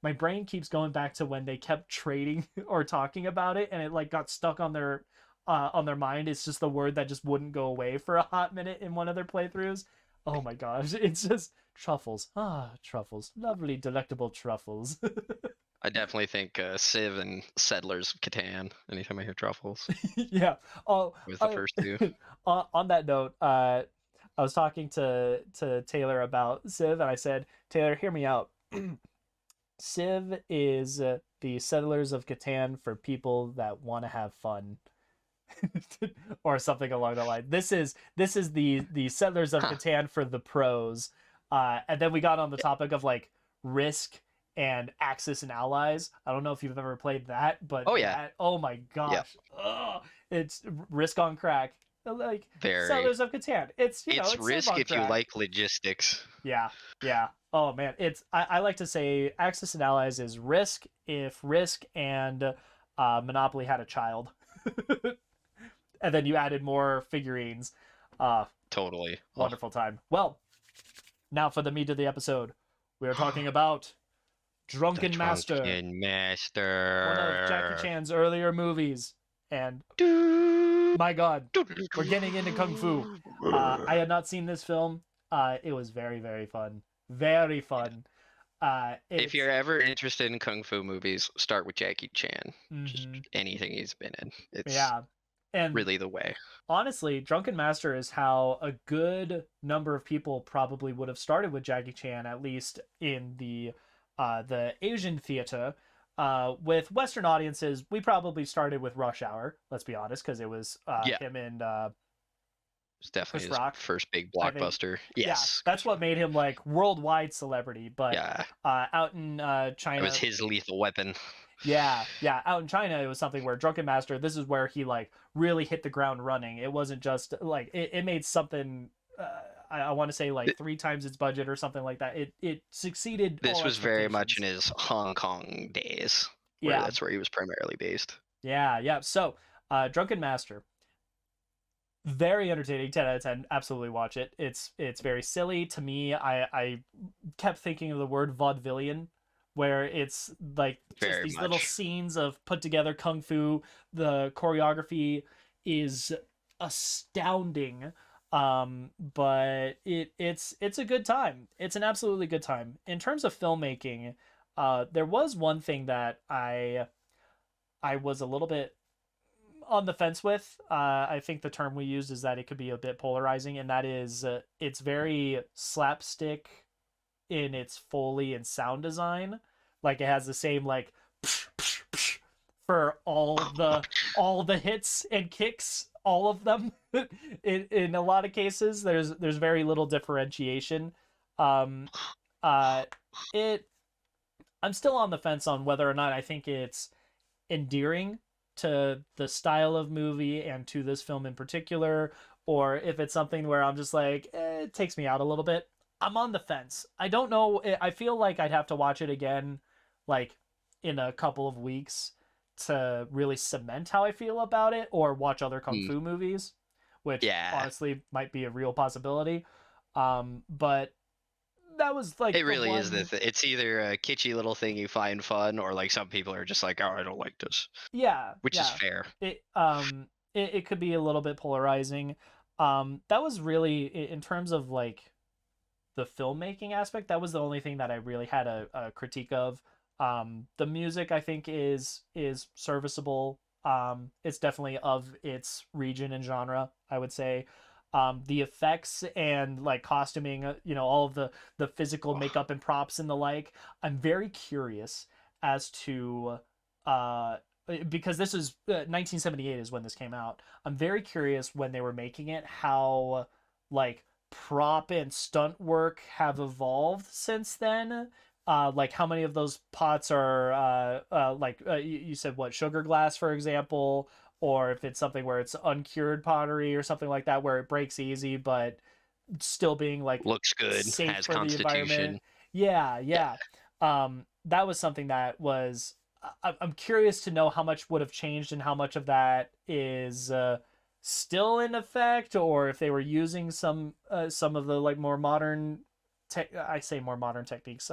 my brain keeps going back to when they kept trading or talking about it and it like got stuck on their mind. It's just the word that just wouldn't go away for a hot minute in one of their playthroughs. Oh my gosh, it's just truffles. Truffles. Lovely, delectable truffles. I definitely think Civ and Settlers of Catan. Anytime I hear truffles, Yeah. Oh, with the first two. on that note, I was talking to Taylor about Civ, and I said, Taylor, hear me out. Civ is the Settlers of Catan for people that want to have fun. Or something along the line. This is the Settlers of Catan for the pros. And then we got on the topic of like Risk and Axis and Allies. I don't know if you've ever played that, but Oh yeah. oh my gosh, it's Risk on crack. Like Very. Settlers of Catan. It's it's Risk Civ on if you crack. like logistics. Yeah, yeah. Oh man, I like to say Axis and Allies is Risk if Risk and Monopoly had a child. And then you added more figurines. Totally. Wonderful time. Well, now for the meat of the episode. We are talking about Drunken Master. Drunken Master. One of Jackie Chan's earlier movies. And my god, we're getting into Kung Fu. I had not seen this film. It was very, very fun. Very fun. If you're ever interested in Kung Fu movies, start with Jackie Chan. Just Mm-hmm. anything he's been in. It's and really the way. Honestly, Drunken Master is how a good number of people probably would have started with Jackie Chan, at least in the Asian theater. With Western audiences, we probably started with Rush Hour. Let's be honest, because it was him and it's definitely Chris his Rock. first big blockbuster. Yes, yeah, that's what made him like worldwide celebrity. But yeah, out in China, it was his lethal weapon. Yeah, out in China, it was something where Drunken Master, this is where he like really hit the ground running. It wasn't just like it made something. I want to say like 3 times its budget or something like that. It succeeded. This was very much in his Hong Kong days. Where that's where he was primarily based. Yeah. So, Drunken Master, very entertaining. 10 out of 10. Absolutely watch it. It's very silly to me. I kept thinking of the word vaudevillian where it's like just Very these little much. scenes of put together kung fu. The choreography is astounding. But it's a good time. It's an absolutely good time. In terms of filmmaking, there was one thing that I was a little bit on the fence with. I think the term we used is that it could be a bit polarizing, and that is it's very slapstick in its Foley and sound design. Like it has the same like for all the hits and kicks, all of them. In a lot of cases, there's very little differentiation. Um, uh, it I'm still on the fence on whether or not I think it's endearing to the style of movie and to this film in particular, or if it's something where I'm just like, it takes me out a little bit. I'm on the fence. I don't know. I feel like I'd have to watch it again, like in a couple of weeks to really cement how I feel about it, or watch other kung Mm, fu movies, which yeah, honestly might be a real possibility. But that was like it the really is one. it's either a kitschy little thing you find fun, or like some people are just like, oh, I don't like this, Yeah, which is yeah. fair. It could be a little bit polarizing. That was really in terms of like the filmmaking aspect, that was the only thing that I really had a critique of. The music I think is serviceable. It's definitely of its region and genre, I would say. The effects and like costuming, all of the physical makeup and props and the like. I'm very curious as to uh because this is 1978 is when this came out. I'm very curious when they were making it how like prop and stunt work have evolved since then. Like how many of those pots are like you said what sugar glass for example, or if it's something where it's uncured pottery or something like that where it breaks easy but still being like Looks good, safe has for the environment. constitution. Yeah, Yeah. yeah. That was something that was. I'm curious to know how much would have changed and how much of that is still in effect, or if they were using some of the like more modern tech. I say more modern techniques.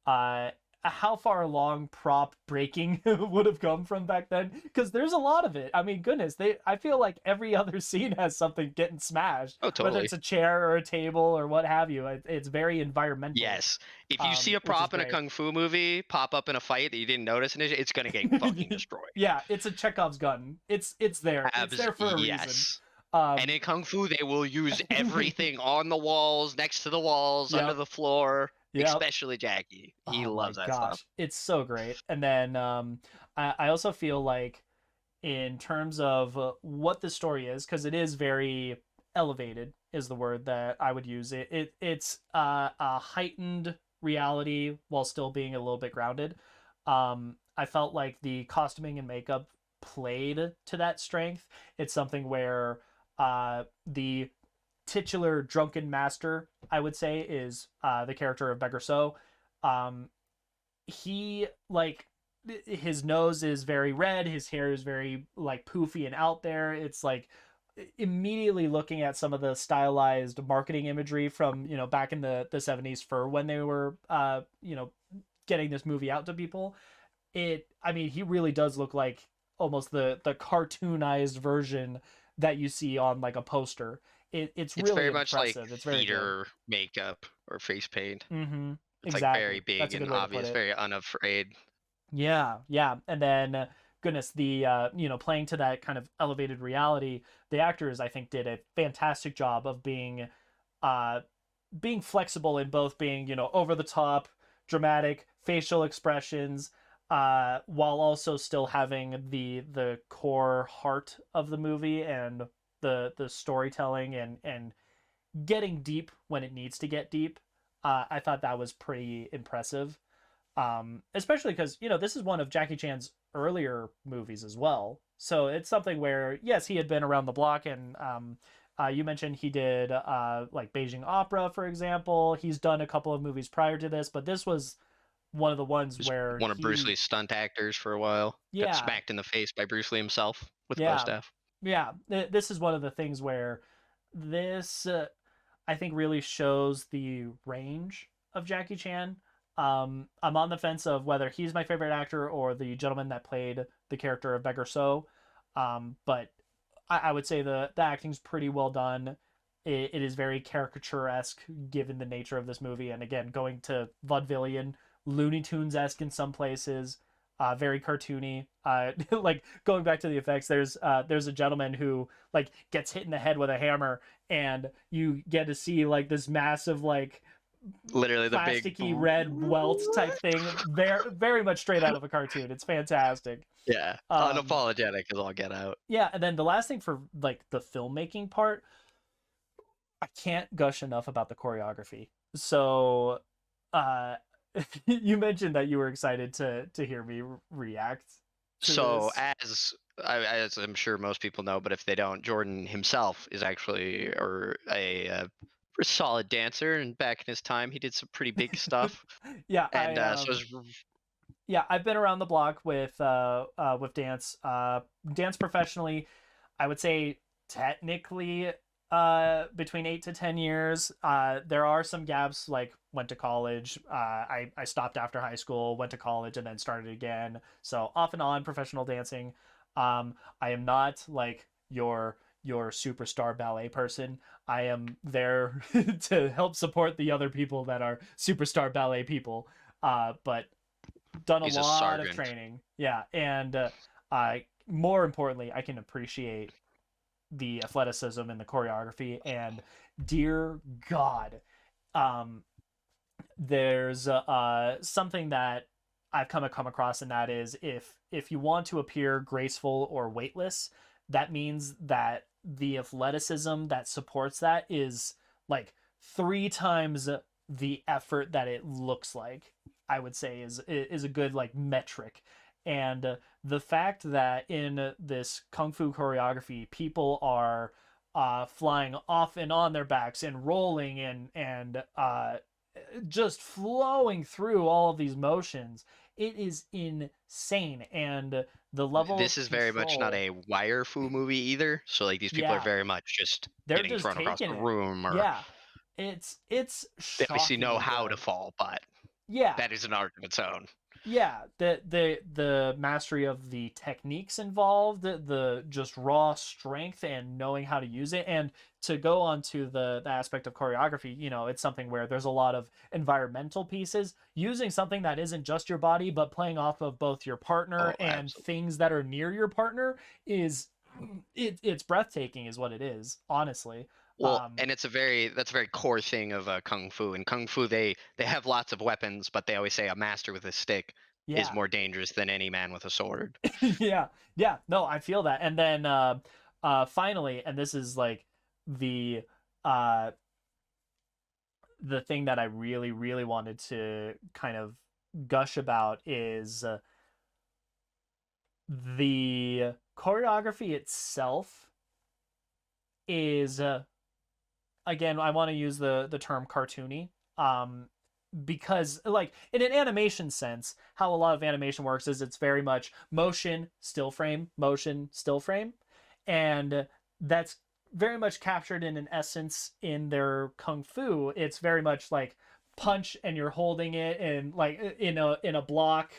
Uh, how far along prop breaking would have come from back then, because there's a lot of it. I mean, goodness, they I feel like every other scene has something getting smashed, Oh, whether totally. it's a chair or a table or what have you. It's very environmental, Yes. If you see a which is prop in a great. kung fu movie pop up in a fight that you didn't notice, and it's gonna get fucking destroyed. Yeah, it's a Chekhov's gun. It's there. It's there for a reason. Yes. And Um, in kung fu, they will use everything on the walls, next to the walls, under yep, the floor. yep. Especially Jackie. He Oh my loves that stuff. gosh, it's so great. And then I also feel like in terms of what the story is, because it is very elevated, is the word that I would use. It's a heightened reality while still being a little bit grounded. I felt like the costuming and makeup played to that strength. It's something where the titular Drunken Master, I would say, is the character of Beggar So. Um, he like his nose is very red, his hair is very like poofy and out there. It's like immediately looking at some of the stylized marketing imagery from back in the 70s for when they were getting this movie out to people. I mean, he really does look like almost the cartoonized version that you see on like a poster. It's It's really very much like impressive. It's very good. theater makeup or face paint. Mm-hmm. It's like very Exactly, big that's a good and way to put obvious, it. very unafraid. Yeah, yeah. And then goodness, the playing to that kind of elevated reality, the actors I think did a fantastic job of uh being flexible in both being, over the top, dramatic facial expressions, while also still having the core heart of the movie and the storytelling and getting deep when it needs to get deep. I thought that was pretty impressive, especially because this is one of Jackie Chan's earlier movies as well. So it's something where yes, he had been around the block, and you mentioned he did like Beijing Opera, for example. He's done a couple of movies prior to this, but this was one of the ones Was where one of Bruce he, Lee's stunt actors for a while. Got yeah, smacked in the face by Bruce Lee himself with the bow yeah, staff. yeah. This is one of the things where this I think really shows the range of Jackie Chan. I'm on the fence of whether he's my favorite actor or the gentleman that played the character of Beggar So. But I would say the acting's pretty well done. It is very caricature-esque given the nature of this movie, and again, going to vaudevillian, Looney Tunes-esque in some places, very cartoony. Like going back to the effects, there's a gentleman who like gets hit in the head with a hammer, and you get to see like this massive like Literally the big plasticky red welt type thing, very much straight out of a cartoon. It's fantastic. yeah, Um, unapologetic as all get out. yeah, and then the last thing for like the filmmaking part, I can't gush enough about the choreography. So, uh, you mentioned that you were excited to hear me react to So this. as I'm sure most people know, but if they don't, Jordan himself is actually or a solid dancer, and back in his time, he did some pretty big stuff. Yeah, And so it's yeah, I've been around the block with dance, dance professionally. I would say technically between 8 to 10 years. There are some gaps, like went to college. I stopped after high school, went to college, and then started again. So off and on professional dancing. I am not like your superstar ballet person. I am there to help support the other people that are superstar ballet people. But done a he's a lot of sergeant. training. Yeah, and I more importantly, I can appreciate the athleticism and the choreography. And dear God, um, there's something that I've come across, and that is if you want to appear graceful or weightless, that means that the athleticism that supports that is like 3 times the effort that it looks like. I would say is a good like metric, and the fact that in this kung fu choreography, people are flying off and on their backs and rolling and just flowing through all of these motions. It is insane, and the level This of is very much not control. a wire fu movie either. So like these people are Yeah, very much just they're getting just thrown across taking the it. room, or Yeah, it's they obviously know shockingly how to good. fall, but Yeah, that is an art of its own. yeah, the mastery of the techniques involved, the just raw strength and knowing how to use it. And to go on to the aspect of choreography, it's something where there's a lot of environmental pieces, using something that isn't just your body but playing off of both your partner Oh, and absolutely. things that are near your partner is it's breathtaking is what it is, honestly. Well, um and that's a very core thing of kung fu. In kung fu, they have lots of weapons, but they always say a master with a stick is yeah. more dangerous than any man with a sword. Yeah, yeah, no, I feel that. And then finally, and this is like the uh the thing that I really really wanted to kind of gush about is the choreography itself is again, I want to use the term cartoony. Because like in an animation sense, how a lot of animation works is it's very much motion still frame, and that's very much captured in an essence in their kung fu. It's very much like punch and you're holding it and like in a block,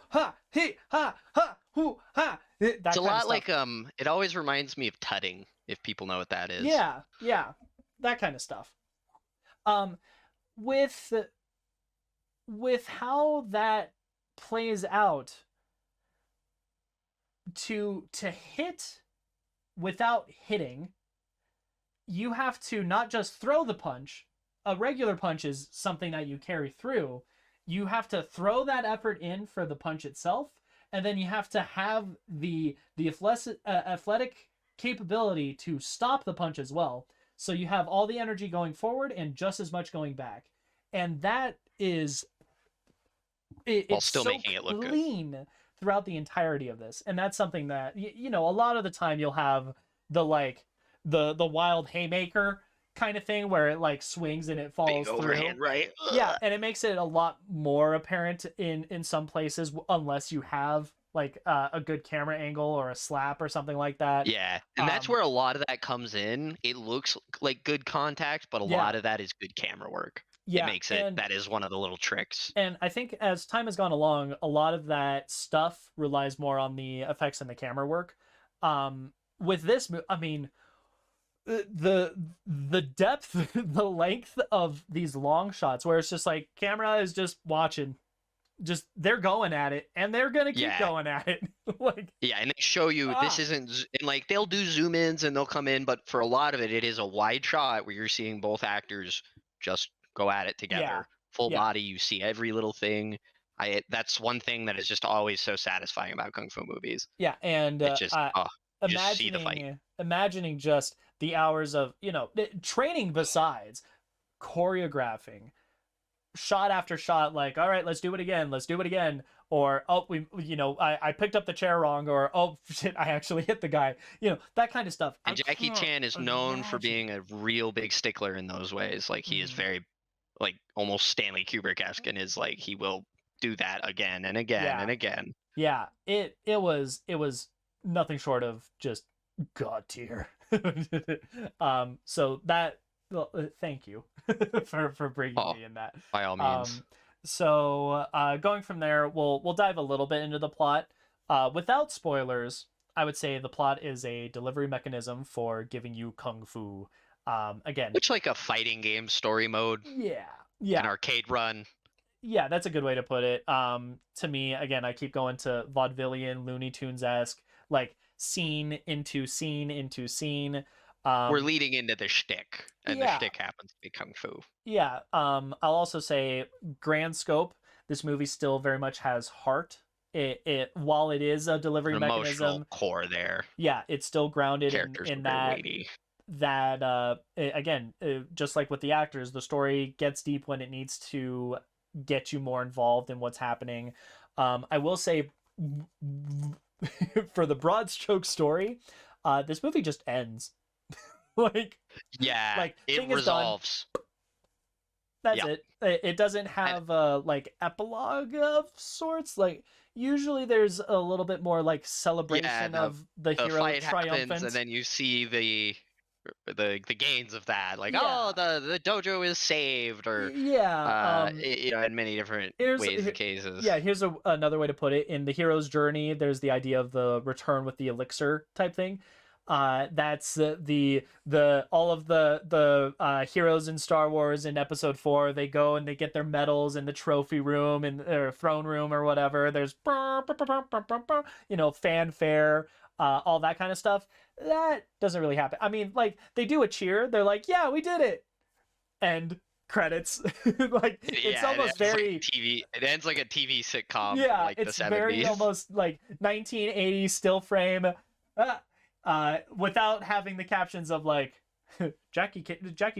ha he ha ha hu ha, It's that a kind of lot stuff. like it always reminds me of tutting, if people know what that is. Yeah, yeah, that kind of stuff. um with how that plays out, to hit without hitting, you have to not just throw the punch. A regular punch is something that you carry through. You have to throw that effort in for the punch itself, and then you have to have the athletic capability to stop the punch as well. So you have all the energy going forward and just as much going back, and that is While it's still so making it look good. clean throughout the entirety of this. And that's something that a lot of the time you'll have the like the wild haymaker kind of thing where it like swings and it Big falls through. overhand, right? Yeah, Ugh. and it makes it a lot more apparent in some places, unless you have like a good camera angle or a slap or something like that. Yeah, and that's um where a lot of that comes in. It looks like good contact, but a yeah, lot of that is good camera work. it Yeah, makes it, that is one of the little tricks. and I think as time has gone along, a lot of that stuff relies more on the effects and the camera work. With this, I mean, the depth, the length of these long shots, where it's just like camera is just watching, just they're going at it, and they're gonna keep Yeah. going at it. Like, Yeah, and they show you this isn't and like they'll do zoom ins and they'll come in, but for a lot of it, it is a wide shot where you're seeing both actors just go at it together. Yeah. Full Yeah. body, you see every little thing. That's one thing that is just always so satisfying about kung fu movies. Yeah, and It's just you just see the fight. imagining just the hours of, you know, training besides choreographing shot after shot, like, all right, let's do it again, or oh, I picked up the chair wrong, or oh shit, I actually hit the guy, you know, that kind of stuff. And Jackie Chan is known for being a real big stickler in those ways. Like he is very like almost Stanley Kubrick-esque, and is like he will do that again and again and again. Yeah, it was nothing short of just god tier. So that, well, thank you for bringing me in that. By all means. So going from there, we'll dive a little bit into the plot. Without spoilers, I would say the plot is a delivery mechanism for giving you kung fu. Again, which like a fighting game story mode. Yeah. An arcade run. Yeah, that's a good way to put it. To me, again, I keep going to vaudevillian, Looney Tunes-esque, like scene into scene into scene. We're leading into the shtick, and the shtick happens to be kung fu. Yeah. I'll also say grand scope. This movie still very much has heart. It while it is a delivery mechanism, emotional core there. Yeah, it's still grounded in that. Weighty. That again, just like with the actors, the story gets deep when it needs to get you more involved in what's happening. I will say, for the broad stroke story, this movie just ends. Like, yeah, like it resolves. That's it. It doesn't have a like epilogue of sorts. Like usually there's a little bit more like celebration of the hero fight triumphant, happens, and then you see the gains of that, like oh the dojo is saved, or you know, in many different ways and cases. Yeah, here's another way to put it. In the hero's journey, there's the idea of the return with the elixir type thing. That's the all of the heroes in Star Wars in Episode 4. They go and they get their medals in the trophy room and their throne room or whatever. There's you know, fanfare, all that kind of stuff. That doesn't really happen. I mean, like they do a cheer. They're like, "Yeah, we did it," and credits. Like it's almost very like TV. It ends like a TV sitcom. Yeah, like it's the 70s. very almost like 1980s still frame. Without having the captions of like Jackie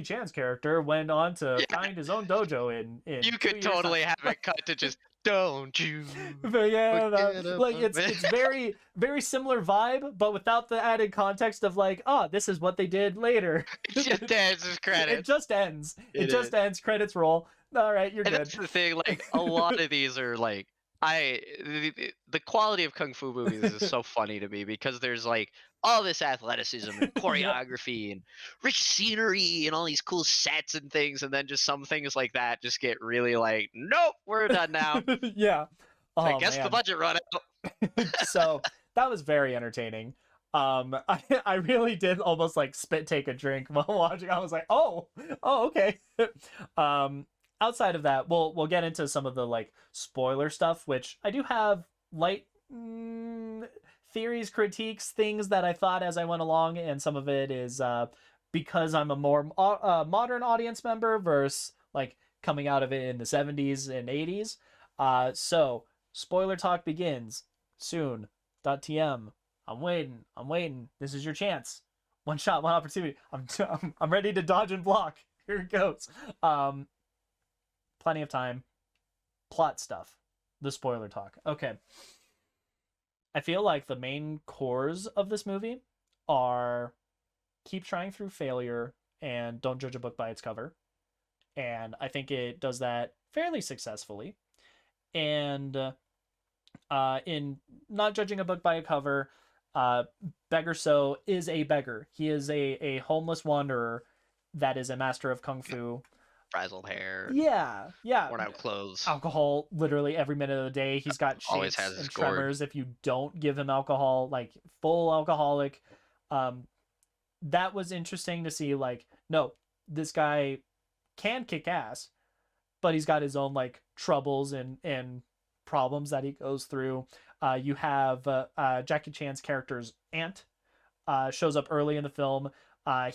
Chan's character went on to find his own dojo in you could totally have it cut to just don't you. But yeah, like it's very very similar vibe, but without the added context of like, oh, this is what they did later. It just ends as credits. It just ends. It just ends. Credits roll. All right, you're good. That's the thing. Like a lot of these are like the quality of kung fu movies is so funny to me, because there's like all this athleticism and choreography and rich scenery and all these cool sets and things, and then just some things like that just get really like, nope, we're done now. Yeah. I guess the budget run out. So that was very entertaining. I really did almost like spit take a drink while watching. I was like, oh okay. Outside of that, we'll get into some of the like spoiler stuff, which I do have light theories, critiques, things that I thought as I went along, and some of it is because I'm a more modern audience member versus like coming out of it in the 70s and 80s. So spoiler talk begins soon. .tm. I'm waiting. This is your chance. One shot, one opportunity. I'm ready to dodge and block. Here it goes. Plenty of time. Plot stuff. The spoiler talk. Okay. I feel like the main cores of this movie are keep trying through failure and don't judge a book by its cover. And I think it does that fairly successfully. And in not judging a book by a cover, Beggar So is a beggar. He is a homeless wanderer that is a master of kung fu. frazzled hair, yeah, worn out clothes. alcohol literally every minute of the day. He's got Always shakes has his and gourd. tremors if you don't give him alcohol, like full alcoholic. um that was interesting to see, like, no, this guy can kick ass, but he's got his own like troubles and problems that he goes through. You have Jackie Chan's character's aunt, shows up early in the film.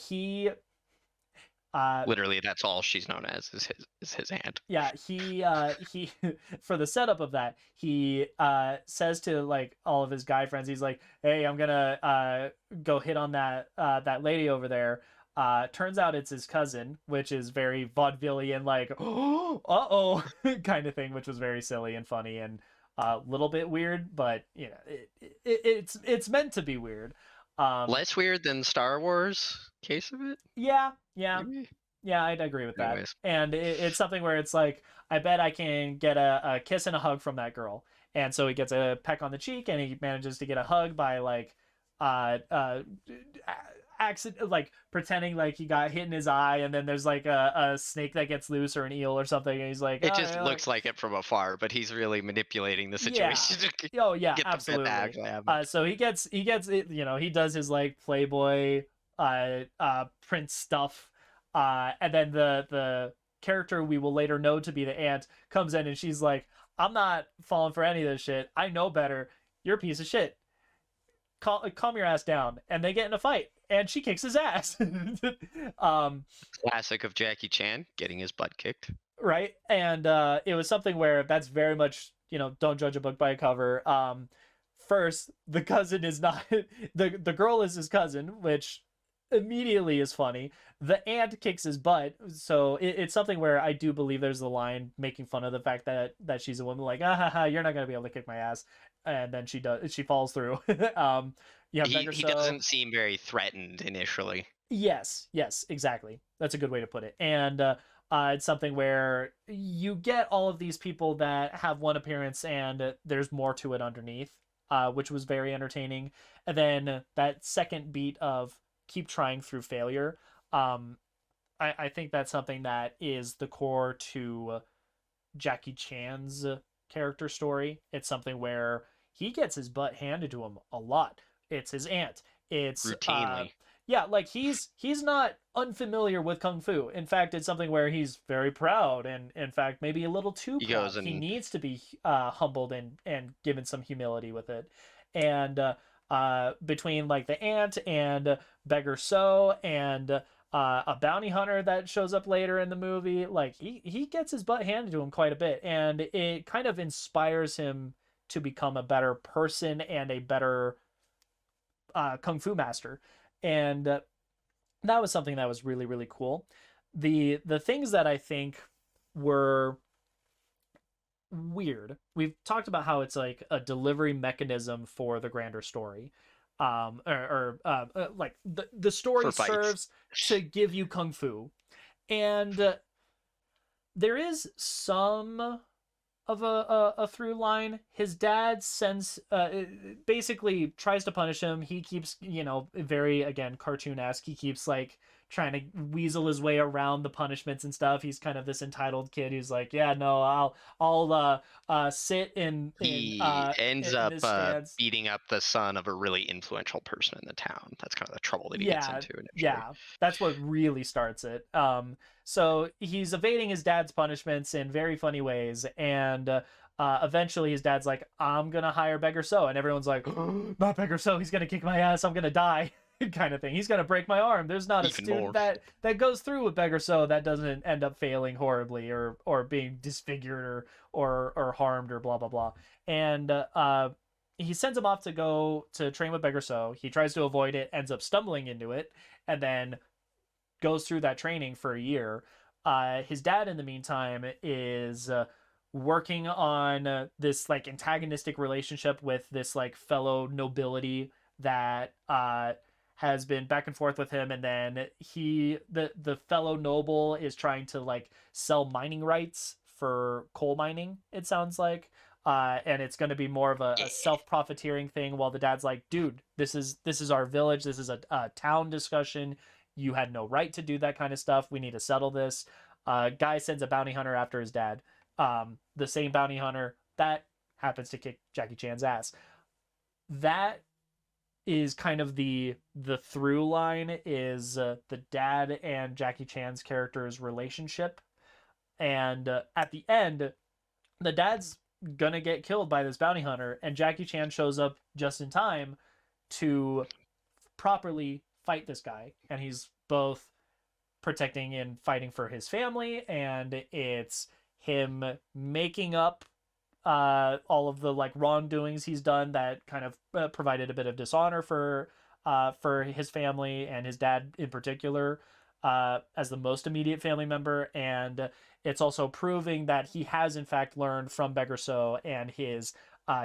He uh, Literally, that's all she's known as is his aunt. yeah, he for the setup of that, he says to like all of his guy friends, he's like, hey, I'm gonna go hit on that lady over there. Turns out it's his cousin, which is very vaudevillian, like uh-oh kind of thing, which was very silly and funny and a little bit weird, but you know, it's meant to be weird. Less weird than Star Wars case of it, Yeah, yeah. maybe. Yeah, I'd agree with that. Anyways, And it's something where it's like, I bet I can get a kiss and a hug from that girl. And so he gets a peck on the cheek, and he manages to get a hug by like, accident, like pretending like he got hit in his eye, and then there's like a snake that gets loose or an eel or something, and he's like, it oh, just yeah, looks like it from afar, but he's really manipulating the yeah. situation to Oh yeah, get the bit absolutely. to actually happen. So he gets it, you know, he does his like Playboy Prince stuff, and then the character we will later know to be the aunt comes in, and she's like, I'm not falling for any of this shit. I know better. You're a piece of shit. Calm your ass down. And they get in a fight, and she kicks his ass. um, Classic of Jackie Chan getting his butt kicked. right? And it was something where that's very much, you know, don't judge a book by a cover. First, the cousin is not the girl is his cousin, which immediately is funny. The aunt kicks his butt, so it's something where I do believe there's the line making fun of the fact that she's a woman, like, ah, ha, ha, you're not gonna be able to kick my ass, and then she falls through. You have He So doesn't seem very threatened initially. yes, exactly. That's a good way to put it. And it's something where you get all of these people that have one appearance, and there's more to it underneath, which was very entertaining. And then that second beat of keep trying through failure. I think that's something that is the core to Jackie Chan's character story. It's something where he gets his butt handed to him a lot. It's his aunt. It's Routinely. yeah, like he's not unfamiliar with kung fu. In fact, it's something where he's very proud, and in fact maybe a little too He proud. goes He and needs to be humbled and given some humility with it. And between like the aunt and Beggar So and a bounty hunter that shows up later in the movie, like he gets his butt handed to him quite a bit, and it kind of inspires him to become a better person and a better kung fu master. And that was something that was really really cool. The things that I think were weird, we've talked about how it's like a delivery mechanism for the grander story, like the story for fights. serves to give you kung fu, and there is some of a through line. His dad sends basically tries to punish him. He keeps, you know, very again cartoon-esque, he keeps like trying to weasel his way around the punishments and stuff. He's kind of this entitled kid who's like, yeah, no, I'll sit He ends in up this stance. beating up the son of a really influential person in the town. That's kind of the trouble that he gets Yeah, into initially. yeah, that's what really starts it. So he's evading his dad's punishments in very funny ways, and eventually his dad's like, I'm gonna hire Beggar So, and everyone's like, oh, not Beggar So, he's gonna kick my ass, I'm gonna die. Kind of thing. He's gonna break my arm. There's not a Even student more. that goes through with Beggar So that doesn't end up failing horribly or being disfigured or harmed or blah blah blah. And he sends him off to go to train with Beggar So. He tries to avoid it, ends up stumbling into it, and then goes through that training for a year. His dad, in the meantime, is working on this like antagonistic relationship with this like fellow nobility that has been back and forth with him, and then the fellow noble is trying to like sell mining rights for coal mining, it sounds like. And it's going to be more of a self-profiteering thing, while the dad's like, dude, this is our village, this is a town discussion, you had no right to do that kind of stuff, we need to settle this. Guy sends a bounty hunter after his dad. The same bounty hunter that happens to kick Jackie Chan's ass. That is kind of the through line is the dad and Jackie Chan's character's relationship. And at the end, the dad's gonna get killed by this bounty hunter, and Jackie Chan shows up just in time to properly fight this guy, and he's both protecting and fighting for his family, and it's him making up all of the like wrongdoings he's done that kind of provided a bit of dishonor for his family and his dad in particular, as the most immediate family member. And it's also proving that he has in fact learned from Beggar So and his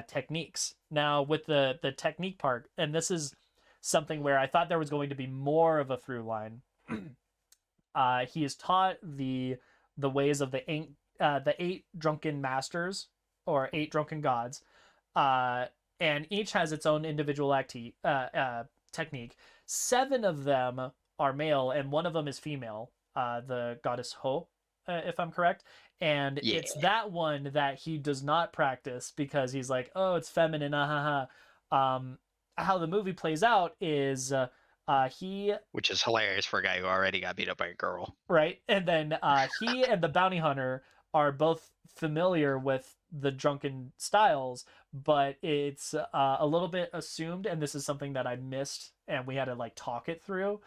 techniques. Now with the technique part, and this is something where I thought there was going to be more of a through line. He is taught the ways of the eight drunken masters, or eight drunken gods, and each has its own individual technique. 7 of them are male, and 1 of them is female, the goddess Ho, if I'm correct. And Yeah. it's that one that he does not practice because he's like, oh, it's feminine, how the movie plays out is which is hilarious for a guy who already got beat up by a girl. Right, and then he and the bounty hunter are both familiar with the drunken styles, but it's a little bit assumed, and this is something that I missed, and we had to like talk it through.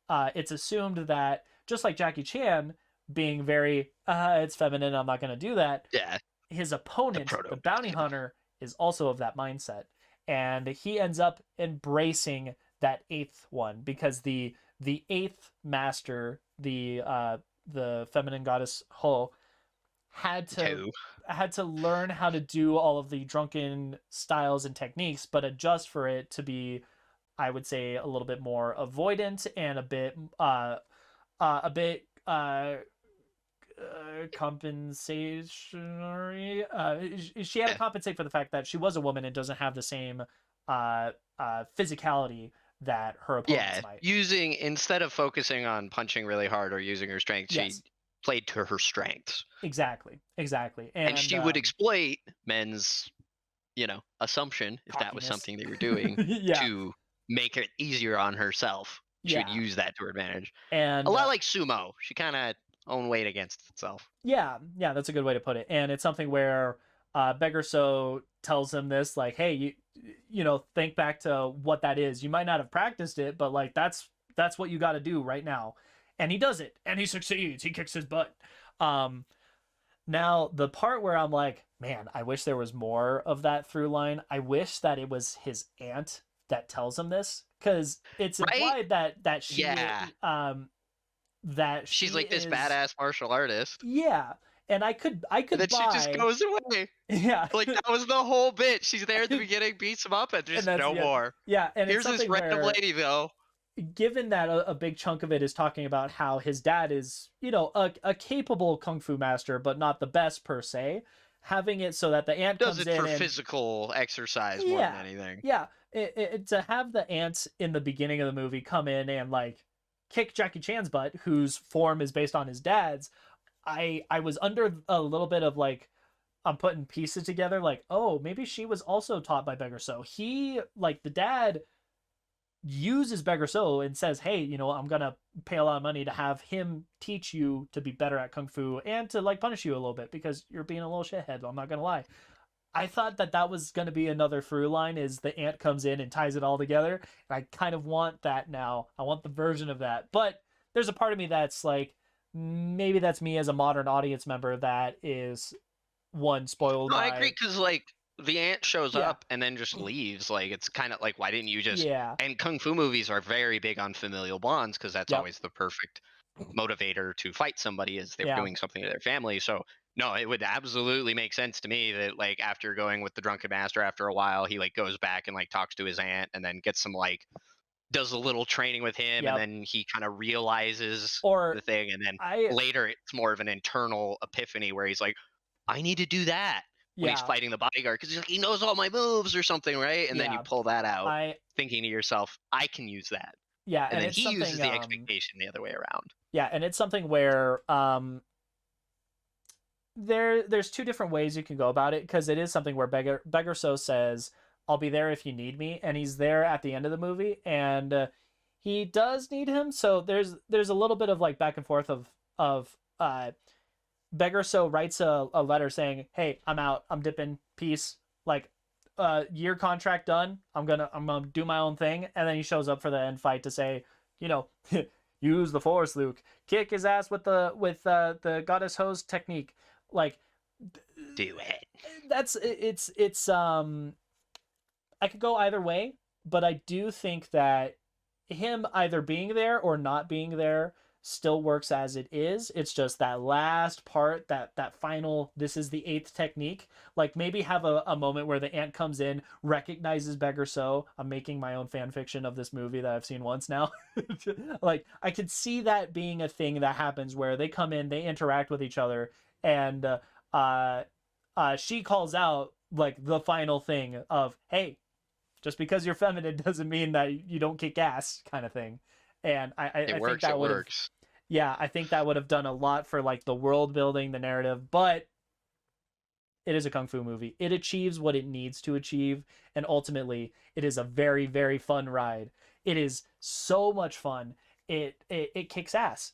It's assumed that just like Jackie Chan being very, it's feminine, I'm not going to do that. Yeah. His opponent, the bounty hunter, is also of that mindset, and he ends up embracing that 8th one because the 8th master, the feminine goddess Ho, had to learn how to do all of the drunken styles and techniques, but adjust for it to be, I would say, a little bit more avoidant and a bit compensationary. She had to compensate for the fact that she was a woman and doesn't have the same physicality that her opponents might. Using, instead of focusing on punching really hard or using her strength, Yes. she played to her strengths. Exactly. And she would exploit men's, assumption, if that was cockiness. something they were doing, to make it easier on herself. She would use that to her advantage. And a lot like sumo. She kind of own weight against itself. Yeah, that's a good way to put it. And it's something where Beggar So tells him this, like, hey, you know, think back to what that is. You might not have practiced it, but like that's what you got to do right now. And he does it, and he succeeds. He kicks his butt. Now the part where I'm like, man, I wish there was more of that through line. I wish that it was his aunt that tells him this, because it's implied that she that she's like this badass martial artist. Yeah. And I could and then buy... she just goes away. Yeah. Like that was the whole bit. She's there at the beginning, beats him up, and there's no more. Yeah. And here's this random lady though. Given that a big chunk of it is talking about how his dad is, you know, a capable kung fu master, but not the best per se, having it so that the aunt does comes it in for and... physical exercise more than anything. Yeah. To have the aunts in the beginning of the movie come in and like kick Jackie Chan's butt, whose form is based on his dad's, I was under a little bit of like, I'm putting pieces together, like, oh, maybe she was also taught by Beggar So. He, like, the dad uses Beggar So and says, hey, you know, I'm gonna pay a lot of money to have him teach you to be better at kung fu and to like punish you a little bit because you're being a little shithead, I'm not gonna lie. I thought that was going to be another through line, is the aunt comes in and ties it all together. And I kind of want that now. I want the version of that. But there's a part of me that's like, maybe that's me as a modern audience member that is spoiled by... I agree, because like the aunt shows up and then just leaves. Like it's kind of like, why didn't you just... And kung fu movies are very big on familial bonds, because that's always the perfect motivator to fight somebody, is they're doing something to their family. So no, it would absolutely make sense to me that like after going with the Drunken Master, after a while he like goes back and like talks to his aunt and then gets some like, does a little training with him, and then he kind of realizes the thing, and then later it's more of an internal epiphany where he's like, I need to do that when he's fighting the bodyguard, because he knows all my moves or something, right? And then you pull that out, thinking to yourself, I can use that. Yeah, and then he uses the expectation the other way around. Yeah, and it's something where there's two different ways you can go about it, because it is something where Beggarso says, "I'll be there if you need me," and he's there at the end of the movie, and he does need him. So there's a little bit of like back and forth of Beggarso writes a letter saying, "Hey, I'm out. I'm dipping. Peace. Like, year contract done. I'm gonna do my own thing." And then he shows up for the end fight to say, you know, use the Force, Luke. Kick his ass with the goddess hose technique. Like, Do it. it's I could go either way, but I do think that him either being there or not being there still works as it is. It's just that last part, that final, this is the eighth technique. Like, maybe have a moment where the ant comes in, recognizes Beggarso. I'm making my own fan fiction of this movie that I've seen once now. Like, I could see that being a thing that happens where they come in, they interact with each other, and she calls out like the final thing of, "Hey, just because you're feminine doesn't mean that you don't kick ass," kind of thing. And I think that would have, yeah, I think that would have done a lot for like the world building, the narrative. But it is a kung fu movie. It achieves what it needs to achieve, and ultimately, it is a very, very fun ride. It is so much fun. It kicks ass,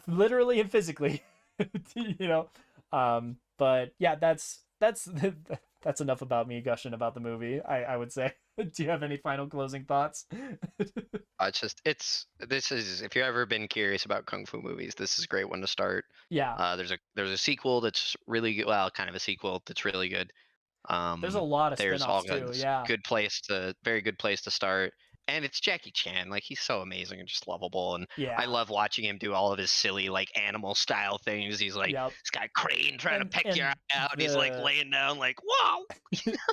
literally and physically. You know, but yeah, that's that's enough about me gushing about the movie, I would say. Do you have any final closing thoughts? This is, if you've ever been curious about kung fu movies, this is a great one to start. Yeah, There's a sequel that's really good. Well, kind of a sequel that's really good. there's a lot of There's all spin-offs too. guns. Yeah, Very good place to start. And it's Jackie Chan. Like, he's so amazing and just lovable. And I yeah, love watching him do all of his silly, like, animal style things. He's like, yep. this guy Crane trying to peck your eye out. And he's like The laying down, like, whoa.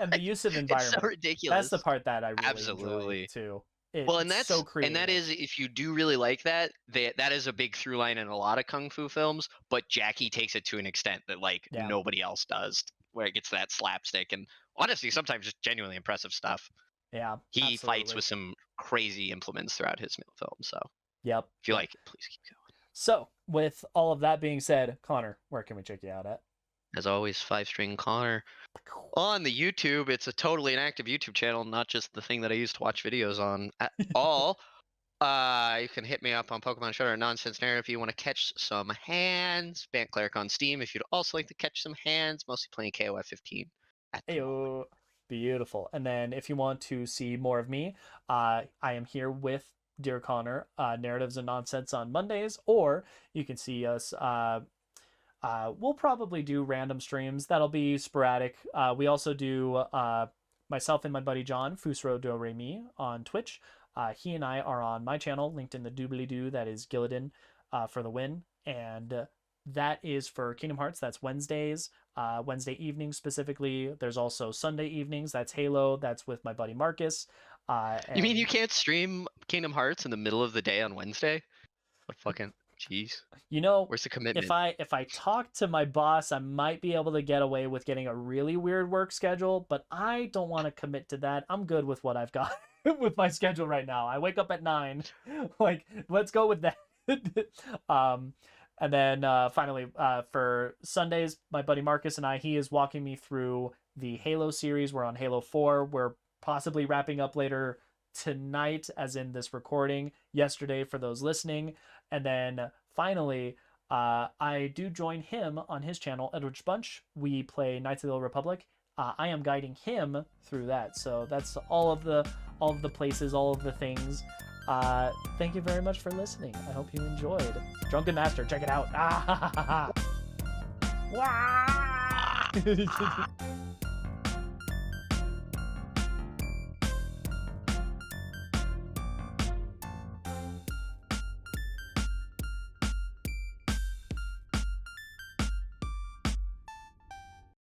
and the use of It's so environment. ridiculous. That's the part that I really enjoy Absolutely. too. Well, and It's so that creative. is, if you do really like that, that is a big through line in a lot of kung fu films. But Jackie takes it to an extent that like Yeah, nobody else does, where it gets that slapstick and honestly sometimes just genuinely impressive stuff. yeah, He fights absolutely. with some crazy implements throughout his film. So Yep, if you yep. like it, please keep going. So, with all of that being said, Connor, where can we check you out at? As always, 5 String Connor on the YouTube. It's a totally inactive YouTube channel, not just the thing that I use to watch videos on at all. You can hit me up on Pokemon Shutter and Nonsense Narrative if you want to catch some hands. Bant Cleric on Steam if you'd also like to catch some hands, mostly playing KOF 15 at the moment. Ayo, beautiful. And then if you want to see more of me, I am here with Dear Connor, Narratives and Nonsense on Mondays, or you can see us. We'll probably do random streams. That'll be sporadic. We also do myself and my buddy John, Fusro Do Re Mi, on Twitch. He and I are on my channel, linked in the doobly doo. That is Gillidan for the win. And that is for Kingdom Hearts. That's Wednesdays, Wednesday evenings specifically. There's also Sunday evenings. That's Halo. That's with my buddy Marcus. You mean And you can't stream Kingdom Hearts in the middle of the day on Wednesday? What fucking jeez? you know, Where's the if commitment? I talk to my boss, I might be able to get away with getting a really weird work schedule, but I don't want to commit to that. I'm good with what I've got with my schedule right now. I wake up at 9. Like, let's go with that. And then finally, for Sundays, my buddy Marcus and I, he is walking me through the Halo series. We're on Halo 4. We're possibly wrapping up later tonight, as in this recording, yesterday for those listening. And then finally, I do join him on his channel, Edwidge Bunch. We play Knights of the Old Republic. I am guiding him through that. So that's all of the places, all of the things. Thank you very much for listening. I hope you enjoyed. Drunken Master, check it out. Ah, ha, ha, ha, ha. Wah!